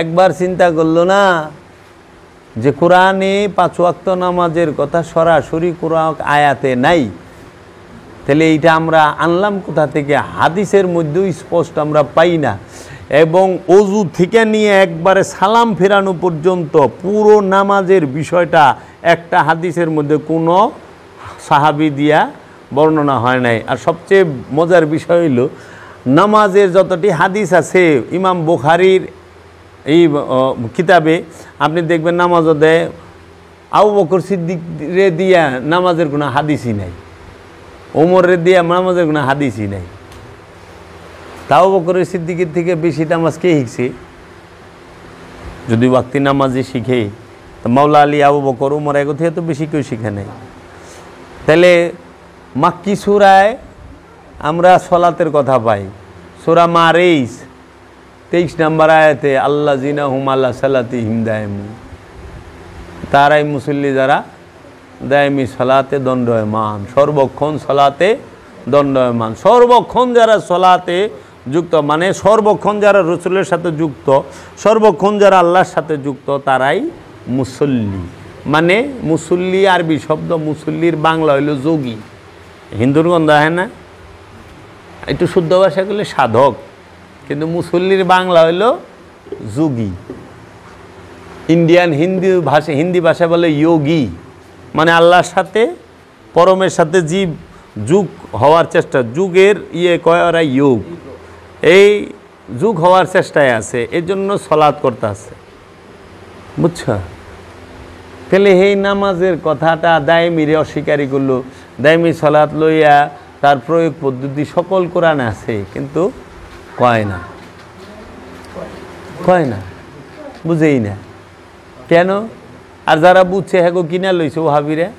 একবার চিন্তা করলো না যে কোরআনে 5 ওয়াক্ত নামাজের কথা সরাসরি কোরআন আয়াতে নাই, তাহলে এইটা আমরা আনলাম কোথা থেকে? হাদিসের মধ্যেও স্পষ্ট আমরা পাই না। এবং অজু থেকে নিয়ে একবারে সালাম ফেরানো পর্যন্ত পুরো নামাজের বিষয়টা একটা হাদিসের মধ্যে কোনো সাহাবী দিয়া বর্ণনা হয় নাই। আর সবচেয়ে মজার বিষয় হইল নামাজের যতটি হাদিস আছে, ইমাম বুখারীর এই কিতাবে আপনি দেখবেন নামাজও দেয় আবু বকর সিদ্দিক রে দিয়া নামাজের কোনো হাদিসই নাই, ওমরে দিয়া নামাজের কোনো হাদিসই নাই। তাও বকরের সিদ্দিকের থেকে বেশি নামাজ কে শিখছে? যদি ওয়াক্তি নামাজই শিখে তো মাওলা আলী, আবু বকর, ওমর এগো থেকে তো বেশি কেউ শিখে নাই। তাহলে মাক্কি সূরায় আমরা সলাতের কথা পাই, সূরা মারিস 23 নম্বর আয়াতে আল্লাযিনা হুম আলা সালাতিহিম দায়িমুন, তারাই মুসল্লি যারা দায়মি সালাতে দণ্ডায়মান, সর্বক্ষণ সালাতে দণ্ডায়মান। সর্বক্ষণ যারা সালাতে যুক্ত, মানে সর্বক্ষণ যারা রসুলের সাথে যুক্ত, সর্বক্ষণ যারা আল্লাহর সাথে যুক্ত, তারাই মুসল্লি। মানে মুসল্লি আরবি শব্দ, মুসল্লির বাংলা হইল যোগী। হিন্দুর গন্ধ হয় না, একটু শুদ্ধ ভাষা করলে সাধক, কিন্তু মুসল্লির বাংলা হইল যোগী। ইন্ডিয়ান হিন্দি ভাষা বলে যোগী, মানে আল্লাহর সাথে পরমের সাথে জীব যুগ হওয়ার চেষ্টা, যুগের কয় ওরা যোগ, এই যুগ হওয়ার চেষ্টায় আছে, এর জন্য সলাৎ করতে আছে, বুঝছ? তাহলে এই নামাজের কথাটা দায়মিরে অস্বীকারী করলো, দায়মি সলাৎ লইয়া তার প্রয়োগ পদ্ধতি সকল কোরআনে আছে, কিন্তু কয় না, বুঝেই না কেন। আর যারা বুঝছে হ্যাঁ কিনা লইছে ওহাবিরা,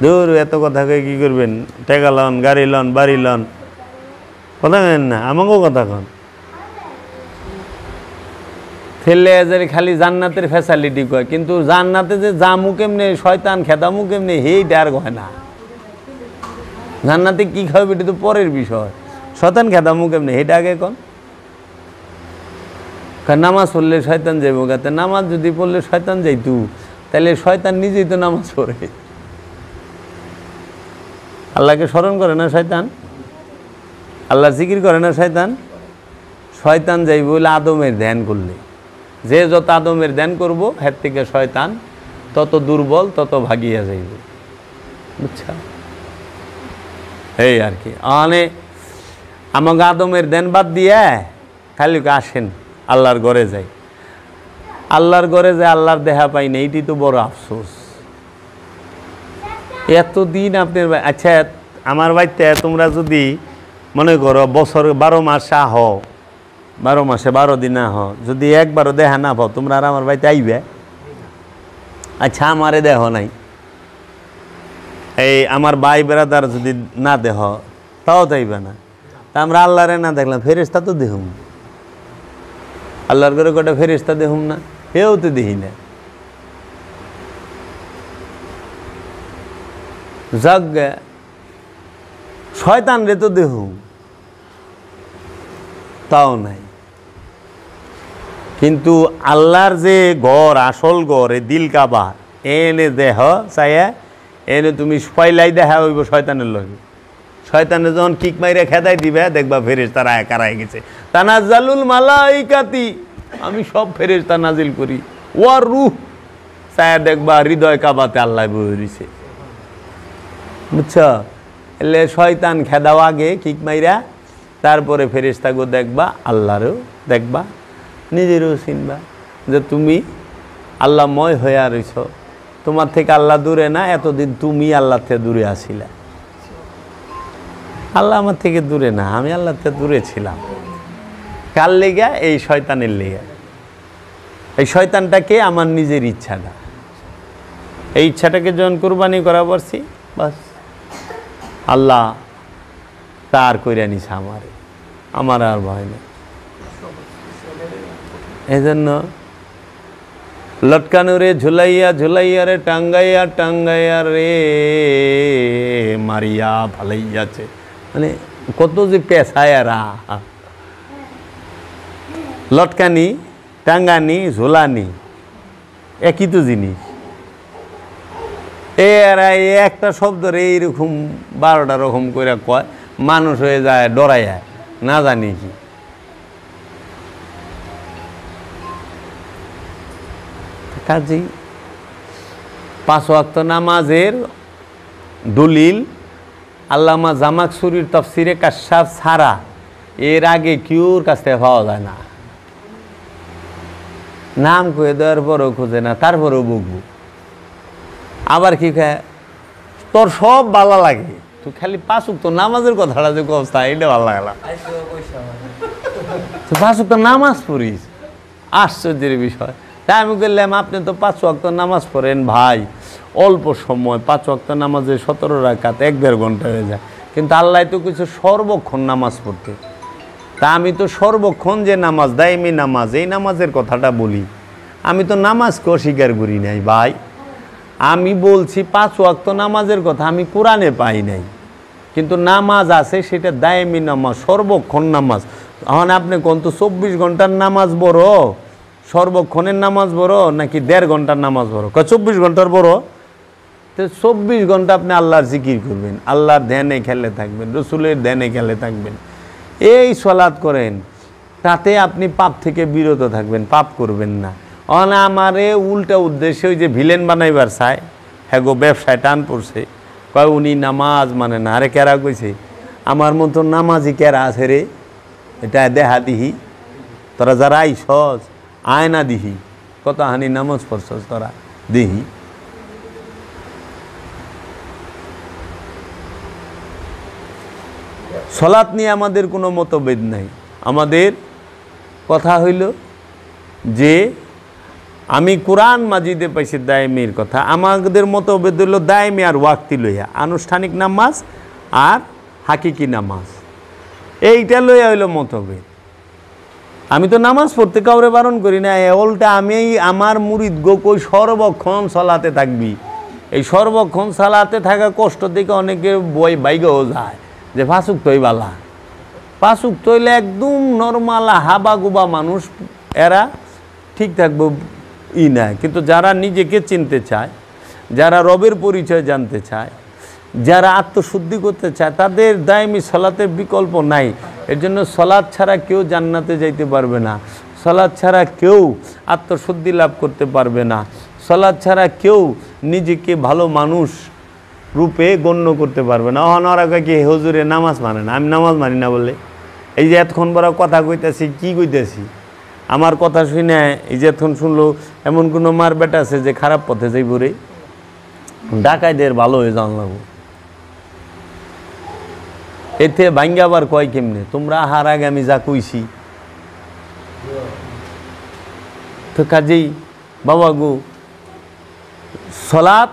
ধর এত কথা কয়ে কী করবেন, টাকা লন, গাড়ি লন, বাড়ি লন, কথা কেন না, আমাকেও কথা কন। ফেললে এজারে খালি জান্নাতের ফ্যাসিলিটি কয়, কিন্তু জান্নাতে যে জামু কেমনে, শয়তান খেদামু কেমনে, হেইটা আর কয় না। জান্নাতে কী খাবে এটা তো পরের বিষয়, শয়তান খেদামু কেমনে হেইটা আগে কন। নামাজ পড়লে শয়তান যাইব গাতে, নামাজ যদি পড়লে শয়তান যাইতু, তাহলে শয়তান নিজেই তো নামাজ পড়ে। আল্লাহকে স্মরণ করে না শয়তান, আল্লাহ জিকির করে না শয়তান। শয়তান যাইব বলে আদমের ধ্যান করলে, যে যত আদমের ধ্যান করব হের থেকে শয়তান তত দুর্বল, তত ভাগিয়া যাইব, বুঝছা। এই আর কি, আমাকে আদমের ধ্যান বাদ দিয়ে খালি আসেন আল্লাহর ঘরে যাই, আল্লাহর ঘরে যায় আল্লাহর দেখা পাই না, এইটি তো বড় আফসোস। এতদিন আপনার, আচ্ছা আমার বাড়িতে তোমরা যদি মনে করো বছর 12 মাস আহ, 12 মাসে 12 দিন আহ, যদি একবারও দেখা না পাও, তোমরা আর আমার বাড়িতে আইবে? আচ্ছা আমারে দেহ নাই, এই আমার ভাই বেড়াদার যদি না দেহ তাও যাইবে না। তা আমরা আল্লাহরে না দেখলাম, ফেরেশতা তো দেখুম, আল্লাহর ঘরে কটা ফেরেশতা দেখুম না, হেও তো দেখি না। যাক শয়তান রে তো দেখুম, তাও নাই। কিন্তু আল্লাহর যে ঘর, আসল ঘর, এই দিল কাবা, এনে দেহ চাইয়া এনে তুমি পয়লাই দেখা হইব শয়তানের লগে। শয়তানে যখন কিক মাইরে খেদাই দিবে, দেখবা ফেরেশতারা একারাই গেছে। তানাজ্জালুল মালাইকাতি, আমি সব ফেরেশতা নাজিল করি, ওয়ার রূহ চাইয়া দেখবা হৃদয় কাবাতে আল্লাহ বই রইছে, বুঝছো। এলে শয়তান খেদাও আগে কিক মাইরা, তারপরে ফেরেশতাগো দেখবা, আল্লাহরও দেখবা, নিজেরও চিনবা যে তুমি আল্লাহময় হইয়া রইছ, তোমার থেকে আল্লাহ দূরে না। এতদিন তুমি আল্লাহ থেকে দূরে আসিলা, আল্লাহ আমার থেকে দূরে না, আমি আল্লাহ থেকে দূরে ছিলাম। কার লেগা? এই শয়তানের লেগা। এই শয়তানটাকে আমার নিজের ইচ্ছাটা, এই ইচ্ছাটাকে যখন কোরবানি করা পারছি, বাস আল্লাহ তার কইরা নিছে আমার আর ভয় নেই। এই জন্য লটকানো রে ঝুলাইয়া ঝুলাইয়া রে টাঙ্গাইয়া টাঙ্গাইয়া রে মারিয়া ফালাইয়াছে, মানে কত যে পেশায়ারা। লটকানি, টাঙ্গানি, ঝোলানি একই তো জিনিস। এরা একটা শব্দরে এইরকম 12টা রকম করে কয়, মানুষ হয়ে যায় ডরাইয়া, না জানি কি। কাজেই 5 ওয়াক্ত নামাজের দলিল আল্লামা জামাকসুরির তাফসিরে কাশফ ছাড়া এর আগে কেউর কাছ থেকে পাওয়া যায় না। নাম কয়ে দেওয়ার পরও খুঁজে না, তারপরেও বুকবো। আবার কি খায়, তোর সব ভালো লাগে, তুই খালি 5 ওয়াক্ত নামাজের কথাটা যে কস্তা, এটা ভালো লাগলাম। তুই 5 ওয়াক্ত নামাজ পড়িস, আশ্চর্যের বিষয়। তাই আমি বললাম, আপনি তো 5 ওয়াক্ত নামাজ পড়েন ভাই, অল্প সময় 5 ওয়াক্ত নামাজে 17 রাকাত 1-1.5 ঘন্টা হয়ে যায়, কিন্তু আল্লাহ তো কিছু সর্বক্ষণ নামাজ পড়তে। তা আমি তো সর্বক্ষণ যে নামাজ, দাইমি নামাজ, এই নামাজের কথাটা বলি। আমি তো নামাজকে অস্বীকার করি নাই ভাই, আমি বলছি 5 ওয়াক্ত নামাজের কথা আমি কোরআনে পাই নাই, কিন্তু নামাজ আছে, সেটা দাইমি নামাজ, সর্বক্ষণ নামাজ। এখন আপনি কোন তো 24 ঘন্টার নামাজ বড়, সর্বক্ষণের নামাজ বড়, নাকি 1.5 ঘন্টার নামাজ বড়? 24 ঘন্টার বড়। তো 24 ঘন্টা আপনি আল্লাহর জিকির করবেন, আল্লাহর ধ্যানে খেলে থাকবেন, রসুলের ধ্যানে খেলে থাকবেন, এই সালাত করেন, তাতে আপনি পাপ থেকে বিরত থাকবেন, পাপ করবেন না। আমারে উল্টা উদ্দেশ্যে ওই যে ভিলেন বানাইবার চায়, হ্যাঁ গো ব্যবসায় টান পড়ছে, কয় উনি নামাজ মানে না। আরে কেরা কইছে, আমার মতো নামাজি কেরা আছে রে, এটা দেহা দিহি, তোরা যারা আইসস আয়না দিহি, কত হানি নামাজ পড়ছস তোরা দিহি। সলাৎ নিয়ে আমাদের কোনো মতভেদ নাই। আমাদের কথা হইল যে আমি কোরআন মাজিদে পাইছি দায়মের কথা, আমাদের মতভেদ হইল দায়মে আর ওয়াক্তি লইয়া, আনুষ্ঠানিক নামাজ আর হাকিকি নামাজ, এইটা লইয়া হইল মতভেদ। আমি তো নামাজ পড়তে কাউরে বারণ করি না, উল্টা আমি আমার মুরিদ গো কই সর্বক্ষণ সলাতে থাকবি। এই সর্বক্ষণ সালাতে থাকা কষ্ট দেখে অনেকে বই বাইগেও যায় যে ফাঁসুক তৈ বালা, ফাঁসুক তৈলে একদম নর্মাল হাবা গুবা মানুষ, এরা ঠিক থাকবো ই না। কিন্তু যারা নিজেকে চিনতে চায়, যারা রবের পরিচয় জানতে চায়, যারা আত্মশুদ্ধি করতে চায়, তাদের দায়মি সলাতের বিকল্প নাই। এর জন্য সলাৎ ছাড়া কেউ জান্নাতে যাইতে পারবে না, সলাৎ ছাড়া কেউ আত্মশুদ্ধি লাভ করতে পারবে না, সলাৎ ছাড়া কেউ নিজেকে ভালো মানুষ রূপে গণ্য করতে পারবে না। অহনরা কি হুজুরে নামাজ মানে না, আমি নামাজ মানি না বলে এই যে এতক্ষণ বড় কথা কইতেছি, কি কইতেছি? আমার কথা শুনে এই যে এতক্ষণ শুনলো এমন কোনো মার বেটা আছে যে খারাপ পথে যাইব রে? ডাকাইদের ভালো হয়ে যান লাগবো। এতে ভাঙ্গাবার কয় কেমনে? তোমরা হার আগে আমি যা কইছি তো কাজেই বাবা গো, সলাৎ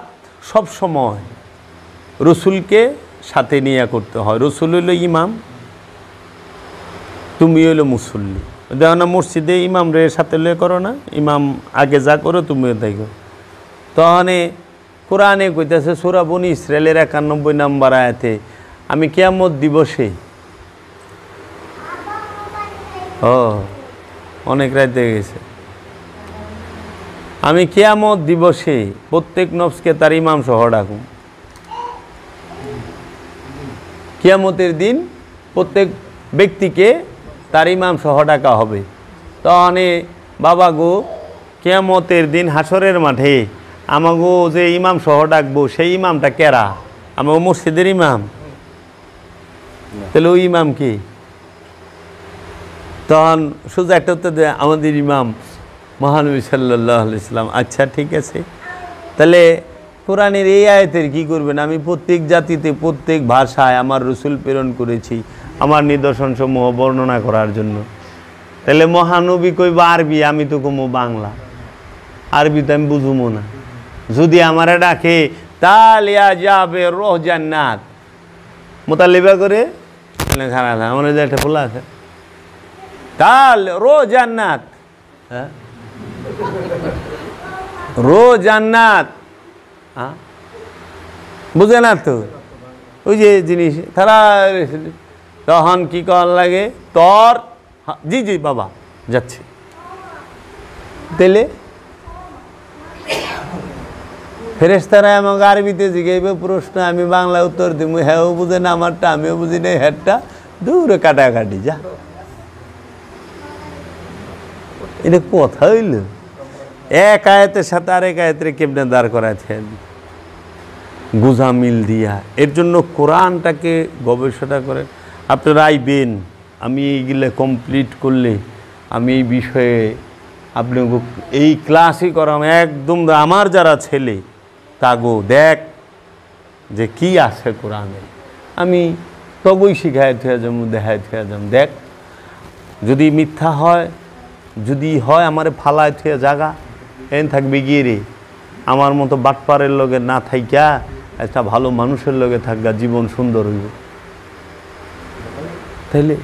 সব সময় রসুলকে সাথে নিয়ে করতে হয়। রসুল হইল ইমাম, তুমি হইল মুসল্লি। দেখো না মসজিদে ইমাম রে সাথে লয়ে করো না, ইমাম আগে যা করো তুমিও তাই করো। তখন কোরআনে কইতেছে সূরা বনী ইসরাইলের 91 নম্বর আয়াতে, আমি কিয়ামত দিবসে, অনেক রাতে গেছে, আমি কিয়ামত দিবসে প্রত্যেক নফসকে তার ইমাম সহ ডাকুম। কিয়ামতের দিন প্রত্যেক ব্যক্তিকে তার ইমাম সহ ডাকা হবে। তখন বাবা গো, কিয়ামতের দিন হাসরের মাঠে আমাগো যে ইমাম সহ ডাকবো সেই ইমামটা কেরা? আমাগো মসজিদের ইমাম? তাহলে ওই ইমাম কি? তখন সোজা একটা উত্তর দেয়, আমাদের ইমাম মহানবী সাল্লাল্লাহু আলাইহি সাল্লাম। আচ্ছা ঠিক আছে, তাহলে কোরআনের এই আয়াতের কি করবেন? আমি প্রত্যেক জাতিতে প্রত্যেক ভাষায় আমার রসুল প্রেরণ করেছি আমার নিদর্শনসমূহ বর্ণনা করার জন্য। তাহলে মহানবী কইবা আরবি, আমি তো কমো বাংলা, আরবি তো আমি বুঝুমো না। যদি আমারে ডাকে তালিয়া যাবে রোহ জান্নাত, মোতালিবা করে খারাপ আমার যে একটা ফুলা আছে, তাল রো জান্নাত, হ্যাঁ রো জান্নাত, হ্যাঁ বুঝে না তো ওই যে জিনিস তারা। তখন কি করার লাগে? তোর জি জি বাবা যাচ্ছে। তাইলে ফেরেশতারা আমাকে আরবিতে জিগাইবে প্রশ্ন, আমি বাংলা উত্তর দিব, হ্যাঁ বুঝে না আমারটা, আমিও বুঝি না হ্যাঁটা, দূরে কাটাকাটি যা। এটা কথা হইল? এক আয়াতের সাথে আরেক আয়াতের কেমনে দাঁড় করাছেন গুজা মিল দিয়া। এর জন্য কোরআনটাকে গবেষণা করেন। আপনারা আইবেন, আমি এইগুলো কমপ্লিট করলে আমি এই বিষয়ে আপনি এই ক্লাসই করাম একদম। আমার যারা ছেলে তাগো দেখ যে কি আছে কোরআনে, আমি তবই শিখায় থুয়া যাবো, দেখায় থুয়া যাম। দেখ যদি মিথ্যা হয়, যদি হয় আমারে ফালায় থুয়া জাগা এন থাকবে গিয়ে রে, আমার মতো বাটপারের লগে না থাইকা একটা ভালো মানুষের লগে থাকবা, জীবন সুন্দর হইব। তাইলে